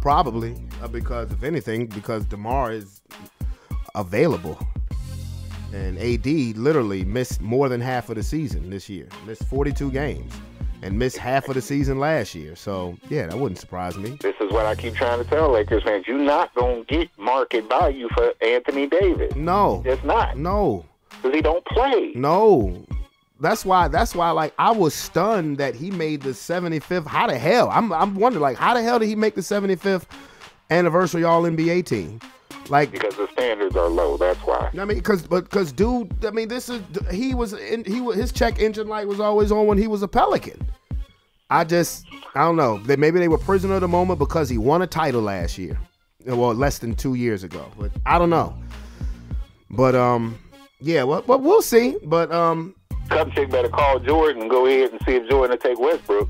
Probably because if anything, because DeMar is available. And AD literally missed more than half of the season this year. Missed 42 games and missed half of the season last year. So, yeah, that wouldn't surprise me. This is what I keep trying to tell Lakers fans. You're not going to get market value for Anthony Davis. No. It's not. No. Because he don't play. No. That's why, like, I was stunned that he made the 75th. How the hell? I'm wondering, like, how the hell did he make the 75th anniversary All-NBA team? Like, because the standards are low, that's why. I mean, because dude, I mean, his check engine light was always on when he was a Pelican. I don't know. Maybe they were prisoner of the moment because he won a title last year, well, less than 2 years ago. But I don't know. But yeah, well, we'll see. But Cupcheck better call Jordan and go ahead and see if Jordan will take Westbrook.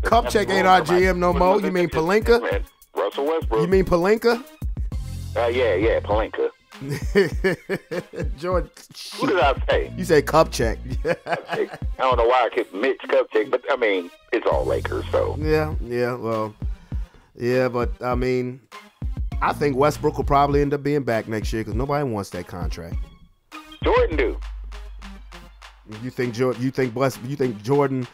Cupcheck ain't our GM no more. You mean Pelinka? Russell Westbrook. You mean Pelinka? Yeah, Pelinka. Jordan. Who did I say? You say Cupcheck. I don't know why I kept Mitch Cupcheck, but I mean, it's all Lakers, so. Yeah, but I mean, I think Westbrook will probably end up being back next year because nobody wants that contract. Jordan do. You think Jordan?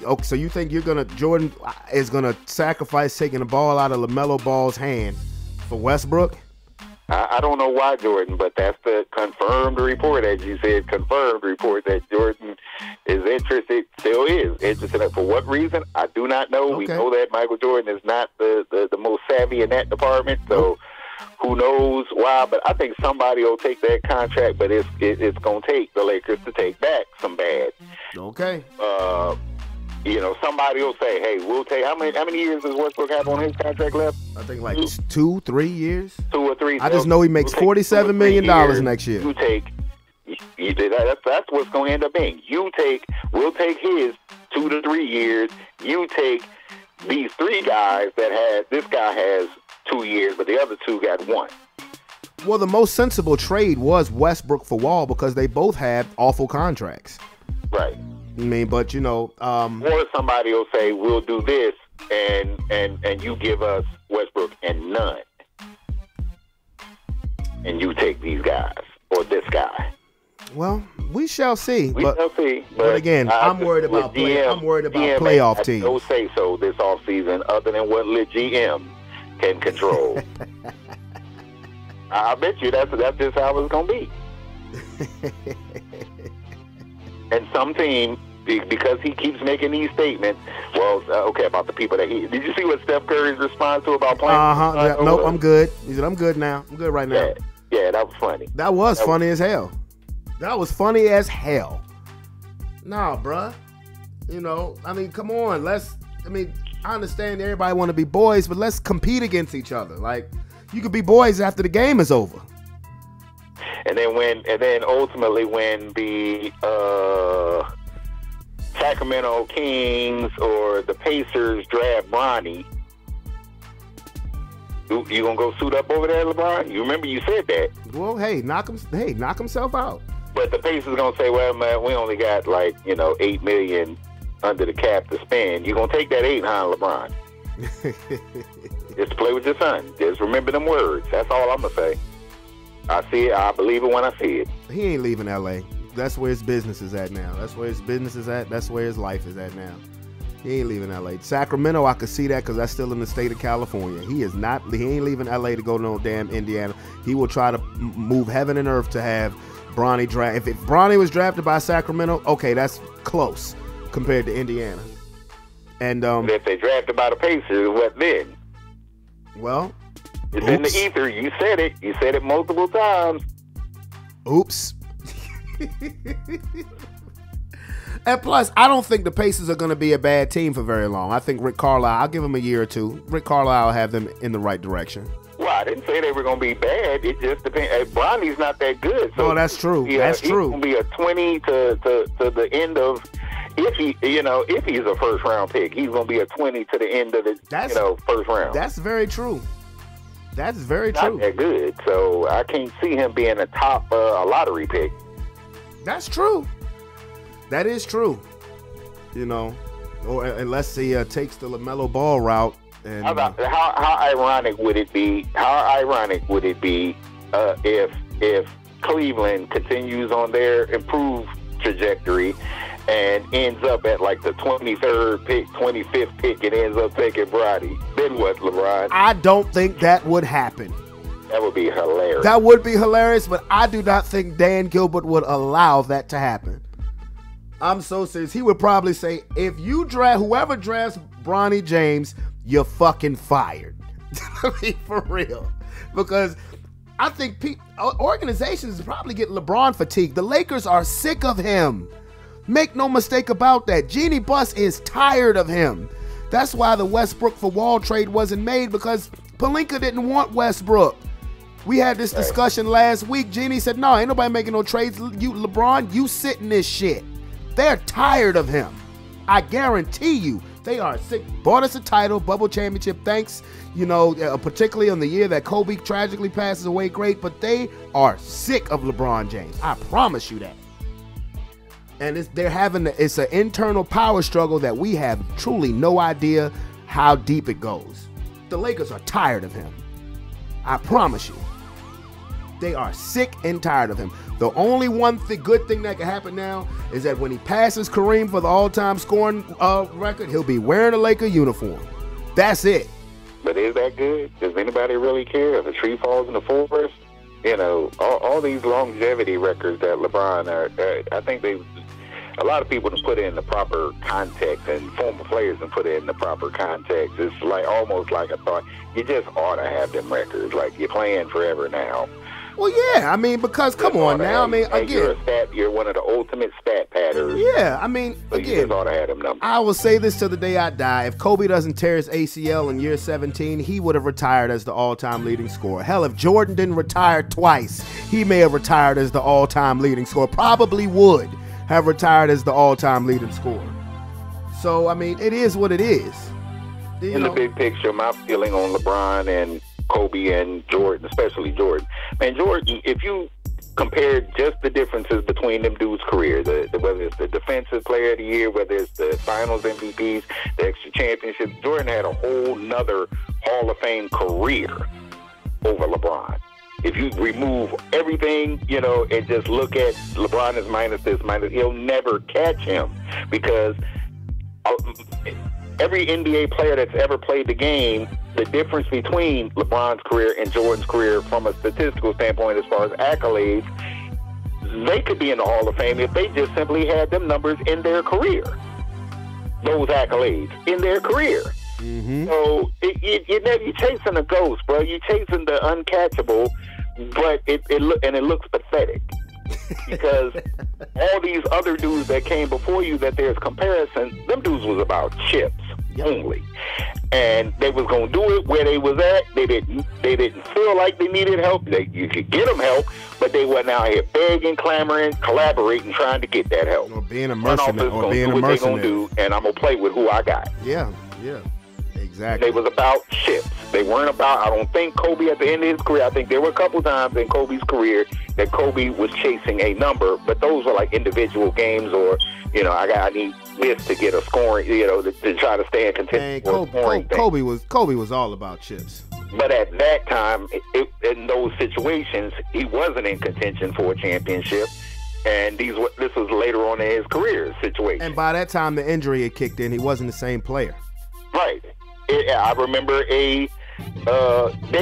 Okay, so you think Jordan is gonna sacrifice taking the ball out of LaMelo Ball's hand for Westbrook? I don't know why Jordan, but that's the confirmed report, as you said, confirmed report that Jordan is interested, still is interested. For what reason, I do not know. Okay. We know that Michael Jordan is not the most savvy in that department, so who knows why, but I think somebody will take that contract, but it's going to take the Lakers to take back some bad. Okay. Somebody will say, hey, we'll take, how many years does Westbrook have on his contract left? I think like 2, 3 years. 2 or 3. I just know he makes $47 million next year. You take, that's what's going to end up being. We'll take his 2 to 3 years. You take these 3 guys this guy has 2 years, but the other 2 got 1. Well, the most sensible trade was Westbrook for Wall because they both had awful contracts. Right. I mean, but or somebody will say, we'll do this and you give us Westbrook and none. And you take these guys or this guy. Well, we shall see. We shall see. But again, I'm worried about playoff teams. Don't say so this offseason other than what GM can control. I bet you that's just how it's going to be. And some team, because he keeps making these statements, about the people that did you see what Steph Curry's response to about playing? Nope, I'm good. He said, I'm good now. I'm good right now. Yeah, that was funny. That was funny as hell. That was funny as hell. Nah, bruh. I mean, come on. I understand everybody want to be boys, but let's compete against each other. Like, you could be boys after the game is over. And then ultimately when the Sacramento Kings or the Pacers draft Bronny, You gonna go suit up over there, LeBron? You remember you said that. Well, knock himself out. But the Pacers gonna say, well, man, we only got $8 million under the cap to spend. You gonna take that 8, huh, LeBron? Just play with your son. Just remember them words. That's all I'm gonna say. I see it. I believe it when I see it. He ain't leaving L.A. That's where his business is at now. That's where his business is at. That's where his life is at now. He ain't leaving L.A. Sacramento, I could see that because that's still in the state of California. He ain't leaving L.A. to go to no damn Indiana. He will try to move heaven and earth to have Bronny draft. If Bronny was drafted by Sacramento, okay, that's close compared to Indiana. And if they drafted by the Pacers, what then? Well, it's in the ether. You said it. You said it multiple times. Oops. And plus, I don't think the Pacers are going to be a bad team for very long. I think Rick Carlisle, I'll give him a year or two. Rick Carlisle will have them in the right direction. Well, I didn't say they were going to be bad. It just depends. Bronny's not that good. So that's true. That's true. He's going to be a 20 to the end of, if he's a first round pick, he's going to be a 20 to the end of the first round. That's very true. That's very true. Not that good. So I can't see him being a top a lottery pick. That's true. That is true. Or unless he takes the LaMelo Ball route. And how ironic would it be? If Cleveland continues on their improved trajectory and ends up at like the 23rd pick, 25th pick, and ends up taking Bronny? Then what, LeBron? I don't think that would happen. That would be hilarious. That would be hilarious, but I do not think Dan Gilbert would allow that to happen. I'm so serious. He would probably say, if you whoever drafts Bronny James, you're fucking fired. I mean, for real. Because I think organizations probably get LeBron fatigue. The Lakers are sick of him. Make no mistake about that. Jeannie Buss is tired of him. That's why the Westbrook for Wall trade wasn't made, because Pelinka didn't want Westbrook. We had this discussion last week. Jeannie said, no, ain't nobody making no trades. LeBron, you sit in this shit. They're tired of him. I guarantee you. They are sick. Bought us a title, bubble championship, thanks, particularly on the year that Kobe tragically passes away, great, but they are sick of LeBron James. I promise you that. And it's an internal power struggle that we have truly no idea how deep it goes. The Lakers are tired of him. I promise you. They are sick and tired of him. The only good thing that can happen now is that when he passes Kareem for the all-time scoring record, he'll be wearing a Laker uniform. That's it. But is that good? Does anybody really care if a tree falls in the forest? All these longevity records that LeBron, I think a lot of people have put it in the proper context, and former players have put it in the proper context. It's like almost like a thought. You just ought to have them records. Like, you're playing forever now. Well, yeah, I mean, because come on now, again, you're one of the ultimate stat patterns. Yeah, I mean, so again, you just ought to have them numbers. I will say this till the day I die: if Kobe doesn't tear his ACL in year 17, he would have retired as the all-time leading scorer. Hell, if Jordan didn't retire twice, he may have retired as the all-time leading scorer. Probably would have retired as the all-time leading scorer. So, I mean, it is what it is. In the big picture, my feeling on LeBron and Kobe and Jordan, especially Jordan. Man, Jordan, if you compare just the differences between them dudes' careers, whether it's the defensive player of the year, whether it's the finals MVPs, the extra championships, Jordan had a whole nother Hall of Fame career over LeBron. If you remove everything, and just look at LeBron is minus this, he'll never catch him, because every NBA player that's ever played the game, the difference between LeBron's career and Jordan's career from a statistical standpoint as far as accolades, they could be in the Hall of Fame if they just simply had them numbers in their career. Those accolades in their career. Mm-hmm. So you're chasing a ghost, bro. You're chasing the uncatchable, but it looks pathetic. Because all these other dudes that came before you that there's comparison, them dudes was about chips only. And they was going to do it where they was at. They didn't feel like they needed help. You could get them help, but they wasn't out here begging, clamoring, collaborating, trying to get that help. Or being a mercenary. And I'm going to play with who I got. Yeah. Exactly. They was about chips. They weren't about, I don't think Kobe at the end of his career, I think there were a couple times in Kobe's career that Kobe was chasing a number, but those were like individual games or, you know, I need this to get a scoring, you know, to try to stay in contention for a scoring thing. Kobe was all about chips. But at that time, in those situations, he wasn't in contention for a championship. And this was later on in his career situation. And by that time, the injury had kicked in. He wasn't the same player. Right. I remember David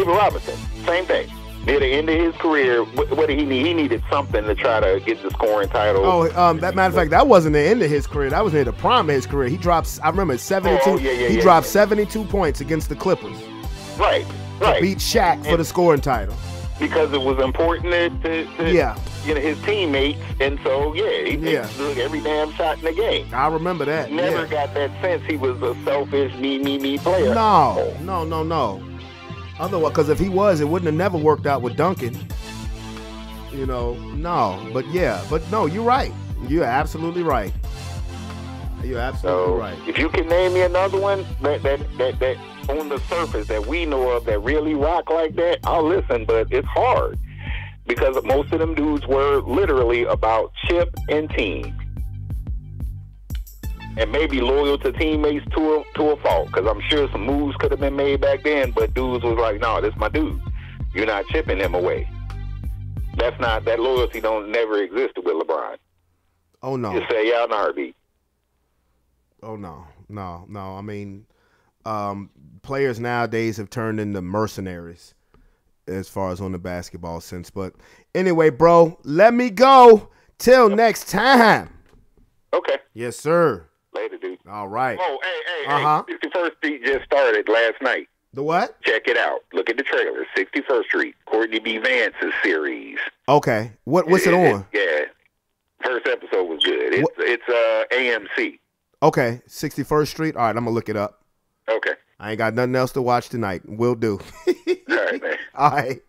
Robinson, same thing. Near the end of his career, what did he need? He needed something to try to get the scoring title. Oh, that matter of fact, that wasn't the end of his career. That was near the prime of his career. He dropped, I remember, 72. He dropped 72 points against the Clippers. Right. To beat Shaq for the scoring title. Because it was important to you know, his teammates, and so he took every damn shot in the game. I remember that. Never got that sense he was a selfish me player. No. Otherwise, because if he was, it wouldn't have never worked out with Duncan. You know, no. But no, you're right. You're absolutely right. You're absolutely right. If you can name me another one that on the surface that we know of that really rock like that, I'll listen, but it's hard. Because most of them dudes were literally about chip and team. And maybe loyal to teammates to a fault. Because I'm sure some moves could have been made back then, but dudes was like, no, this is my dude. You're not chipping him away. That loyalty never existed with LeBron. Oh, no. Just say, yeah, in a heartbeat. Oh, no. I mean, players nowadays have turned into mercenaries. As far as on the basketball sense. But anyway, bro, let me go. Till next time. Okay. Yes, sir. Later, dude. All right. Oh, hey. 61st Street just started last night. The what? Check it out. Look at the trailer. 61st Street. Courtney B. Vance's series. Okay. What's it on? Yeah. First episode was good. It's AMC. Okay. 61st Street. All right, I'm going to look it up. Okay. I ain't got nothing else to watch tonight. Will do. All right, man. All right.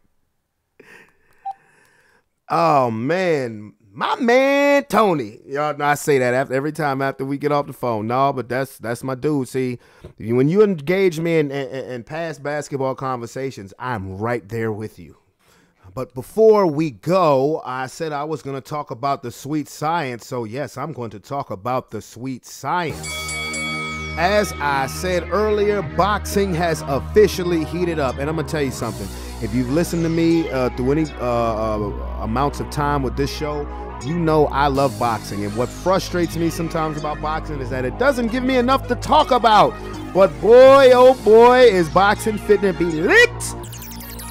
Oh, man. My man, Tony. Y'all know I say that every time after we get off the phone. No, but that's my dude. See, when you engage me in past basketball conversations, I'm right there with you. But before we go, I said I was going to talk about the sweet science. So, yes, I'm going to talk about the sweet science. As I said earlier, boxing has officially heated up. And I'm going to tell you something. If you've listened to me through any amounts of time with this show, you know I love boxing. And what frustrates me sometimes about boxing is that it doesn't give me enough to talk about. But boy, oh boy, is boxing fitting to be lit.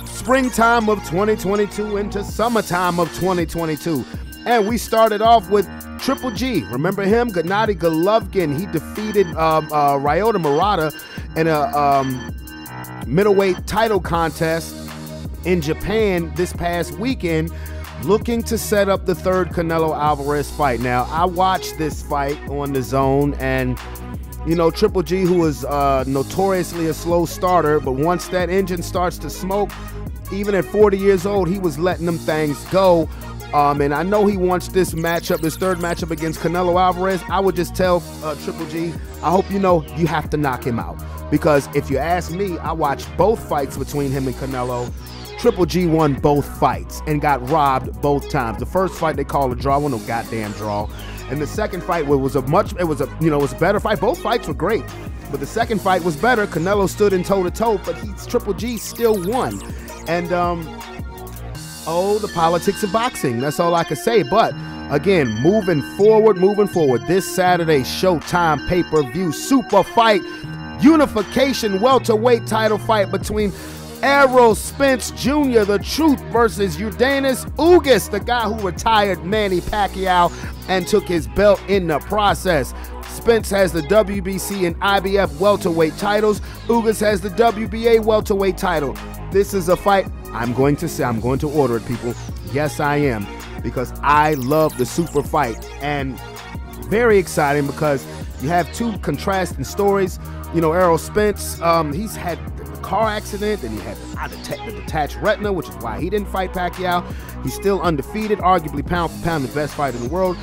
Springtime of 2022 into summertime of 2022. And we started off with Triple G. Remember him? Gennady Golovkin. He defeated Ryota Murata in a middleweight title contest in Japan this past weekend, looking to set up the third Canelo Alvarez fight. Now, I watched this fight on the Zone, and you know, Triple G, who is notoriously a slow starter, but once that engine starts to smoke, even at 40 years old, he was letting them things go. And I know he wants this matchup, this third matchup against Canelo Alvarez. I would just tell Triple G, I hope you know you have to knock him out. Because if you ask me, I watched both fights between him and Canelo. Triple G won both fights and got robbed both times. The first fight they called a draw, wasn't no goddamn draw. And the second fight was a better fight. Both fights were great. But the second fight was better. Canelo stood in toe-to-toe, but Triple G still won. And the politics of boxing. That's all I can say. But again, moving forward. This Saturday, Showtime pay-per-view super fight, unification welterweight title fight between Errol Spence Jr., the Truth, versus Yordenis Ugas, the guy who retired Manny Pacquiao and took his belt in the process. Spence has the WBC and IBF welterweight titles. Ugas has the WBA welterweight title. This is a fight I'm going to order it, people. Yes, I am, because I love the super fight, and very exciting because you have two contrasting stories. You know, Errol Spence, he's had a car accident, and he had the detached retina, which is why he didn't fight Pacquiao. He's still undefeated, arguably pound for pound the best fighter in the world.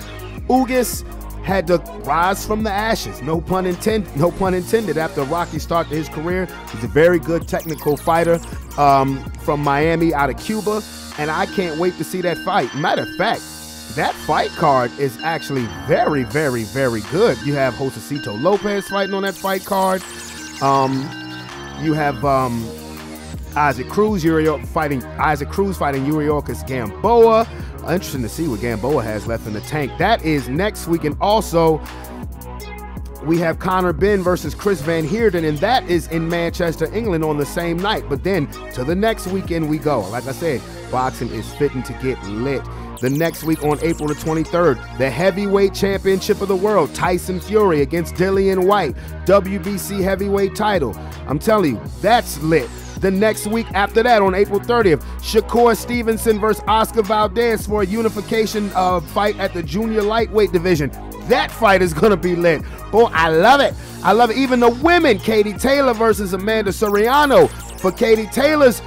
Ugas had to rise from the ashes. No pun intended. No pun intended. After a rocky start to his career, he's a very good technical fighter from Miami out of Cuba, and I can't wait to see that fight. Matter of fact, that fight card is actually very, very, very good. You have Josecito Lopez fighting on that fight card. You have Isaac Cruz fighting Yuriorkis Gamboa. Interesting to see what Gamboa has left in the tank. That is next week. And also, we have Conor Benn versus Chris Van Heerden, and that is in Manchester, England on the same night. But then to the next weekend we go. Like I said, boxing is fitting to get lit. The next week on April the 23rd, the heavyweight championship of the world, Tyson Fury against Dillian White, WBC heavyweight title. I'm telling you, that's lit. The next week after that, on April 30th, Shakur Stevenson versus Oscar Valdez for a unification fight at the junior lightweight division. That fight is going to be lit. Boy, I love it. I love it. Even the women, Katie Taylor versus Amanda Soriano for Katie Taylor's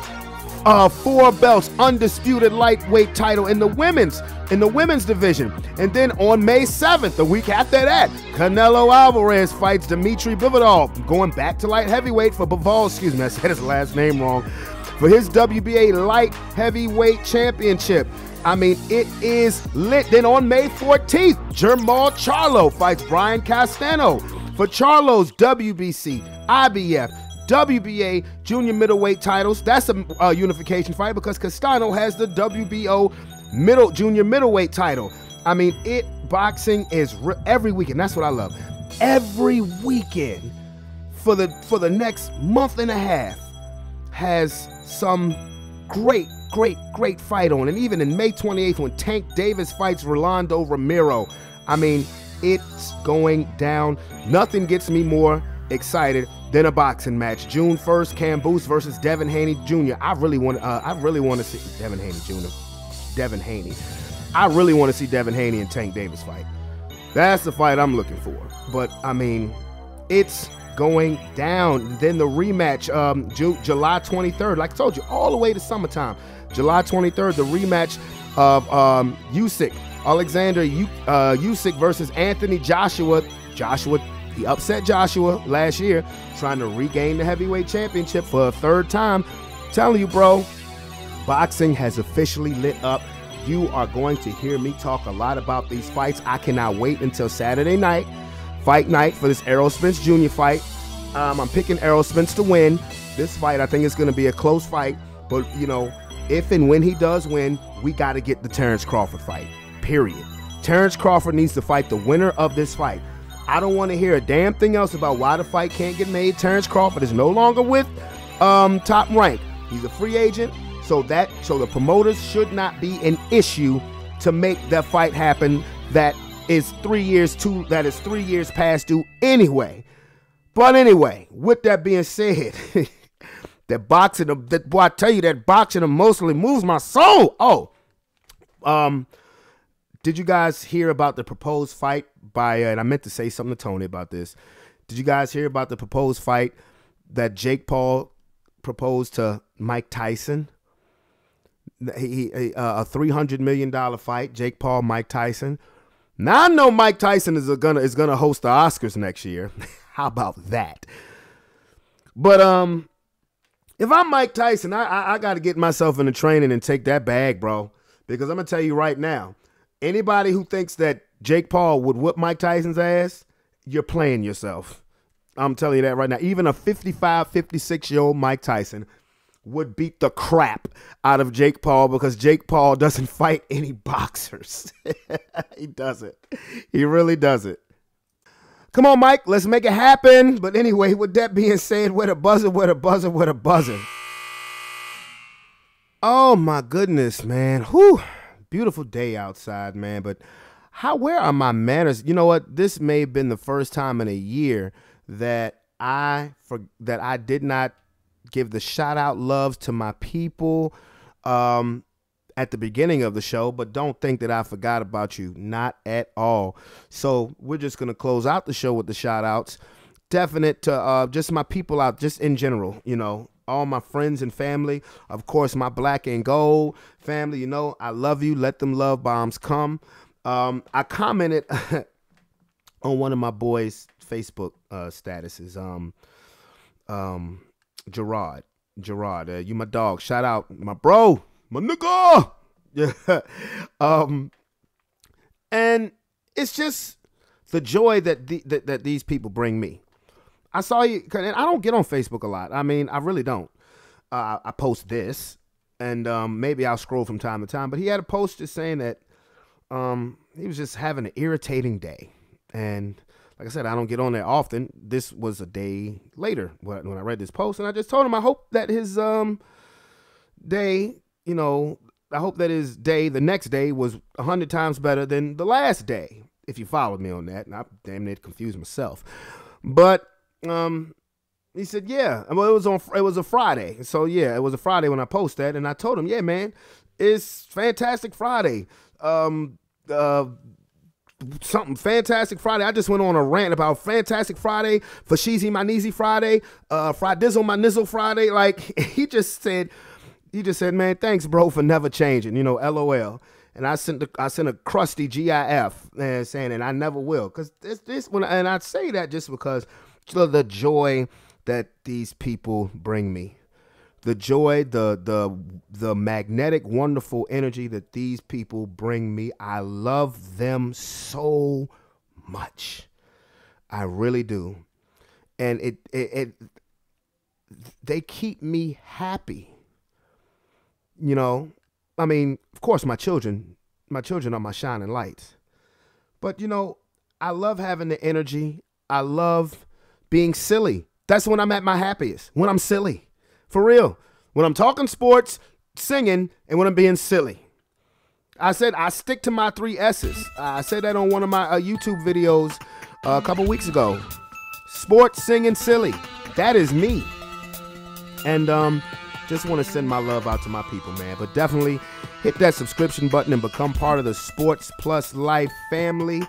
4 belts undisputed lightweight title in the women's division. And then on May 7th, the week after that, Canelo Alvarez fights Dmitry Bivol, going back to light heavyweight for Bivol, excuse me, I said his last name wrong, for his WBA light heavyweight championship. I mean, it is lit. Then on May 14th, Jermall Charlo fights Brian Castano for Charlo's WBC, IBF, WBA junior middleweight titles. That's a unification fight because Castano has the WBO junior middleweight title. I mean, boxing is every weekend. That's what I love. Every weekend for the next month and a half has some great fight on. And even in May 28th, when Tank Davis fights Rolando Romero, I mean, it's going down. Nothing gets me more excited than a boxing match. June 1st, Camboose versus Devin Haney Jr. I really want to see Devin Haney Jr. Devin Haney. I really want to see Devin Haney and Tank Davis fight. That's the fight I'm looking for. But I mean, it's going down. Then the rematch, July 23rd. Like I told you, all the way to summertime. July 23rd, the rematch of Alexander Usyk versus Anthony Joshua. He upset Joshua last year, trying to regain the heavyweight championship for a 3rd time. I'm telling you, bro, boxing has officially lit up. You are going to hear me talk a lot about these fights. I cannot wait until Saturday night, fight night, for this Errol Spence Jr. fight. I'm picking Errol Spence to win. This fight, I think it's going to be a close fight. But, you know, if and when he does win, we got to get the Terrence Crawford fight, period. Terrence Crawford needs to fight the winner of this fight. I don't want to hear a damn thing else about why the fight can't get made. Terrence Crawford is no longer with Top Rank. He's a free agent, so the promoters should not be an issue to make that fight happen. That is 3 years past due anyway. But anyway, with that being said, boy, I tell you, that boxing emotionally moves my soul. Did you guys hear about the proposed fight by, and I meant to say something to Tony about this. Did you guys hear about the proposed fight that Jake Paul proposed to Mike Tyson? A $300 million fight, Jake Paul, Mike Tyson. Now I know Mike Tyson is gonna host the Oscars next year. How about that? But if I'm Mike Tyson, I got to get myself into training and take that bag, bro. Because I'm gonna tell you right now, anybody who thinks that Jake Paul would whip Mike Tyson's ass, you're playing yourself. I'm telling you that right now. Even a 55, 56-year-old Mike Tyson would beat the crap out of Jake Paul because Jake Paul doesn't fight any boxers. He doesn't. He really doesn't. Come on, Mike. Let's make it happen. But anyway, with that being said, where the buzzer, where the buzzer, where the buzzer. Oh, my goodness, man. Whew. Beautiful day outside, man. But where are my manners? You know what? This may have been the first time in a year that I did not give the shout out loves to my people at the beginning of the show, but don't think that I forgot about you. Not at all. So we're just going to close out the show with the shout outs. Definite to just my people out, just in general, you know, all my friends and family. Of course, my black and gold family, you know, I love you. Let them love bombs come. I commented on one of my boys' Facebook statuses. Gerard, you my dog. Shout out, my bro, my nigga. Yeah. And it's just the joy that that these people bring me. I saw you, and I don't get on Facebook a lot. I mean, I really don't. I post this, and maybe I'll scroll from time to time. But he had a post just saying that he was just having an irritating day. And like I said, I don't get on there often. This was a day later when I read this post, and I just told him I hope that his day, you know, I hope that his day, the next day, was 100 times better than the last day. If you followed me on that, and I damn near confused myself. But he said, yeah. Well, it was a Friday. So yeah, it was a Friday when I posted that, and I told him, yeah, man, it's Fantastic Friday. Something Fantastic Friday. I just went on a rant about Fantastic Friday, for Sheezy my Neezy Friday, Fridizzle my Nizzle Friday. Like he just said, man, thanks, bro, for never changing. You know, LOL. And I sent a crusty GIF saying, and I never will, because and I say that just because the joy that these people bring me, the joy, the magnetic, wonderful energy that these people bring me. I love them so much. I really do, and they keep me happy. You know, I mean, of course, my children are my shining lights. But, you know, I love having the energy. I love being silly. That's when I'm at my happiest, when I'm silly. For real. When I'm talking sports, singing, and when I'm being silly. I said I stick to my 3 S's. I said that on one of my YouTube videos a couple weeks ago. Sports, singing, silly. That is me. And, just want to send my love out to my people, man. But definitely hit that subscription button and become part of the Sports Plus Life family.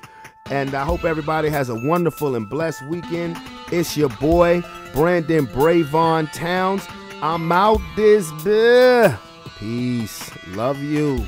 And I hope everybody has a wonderful and blessed weekend. It's your boy, Brandon Brevon Towns. I'm out this bitch. Peace. Love you.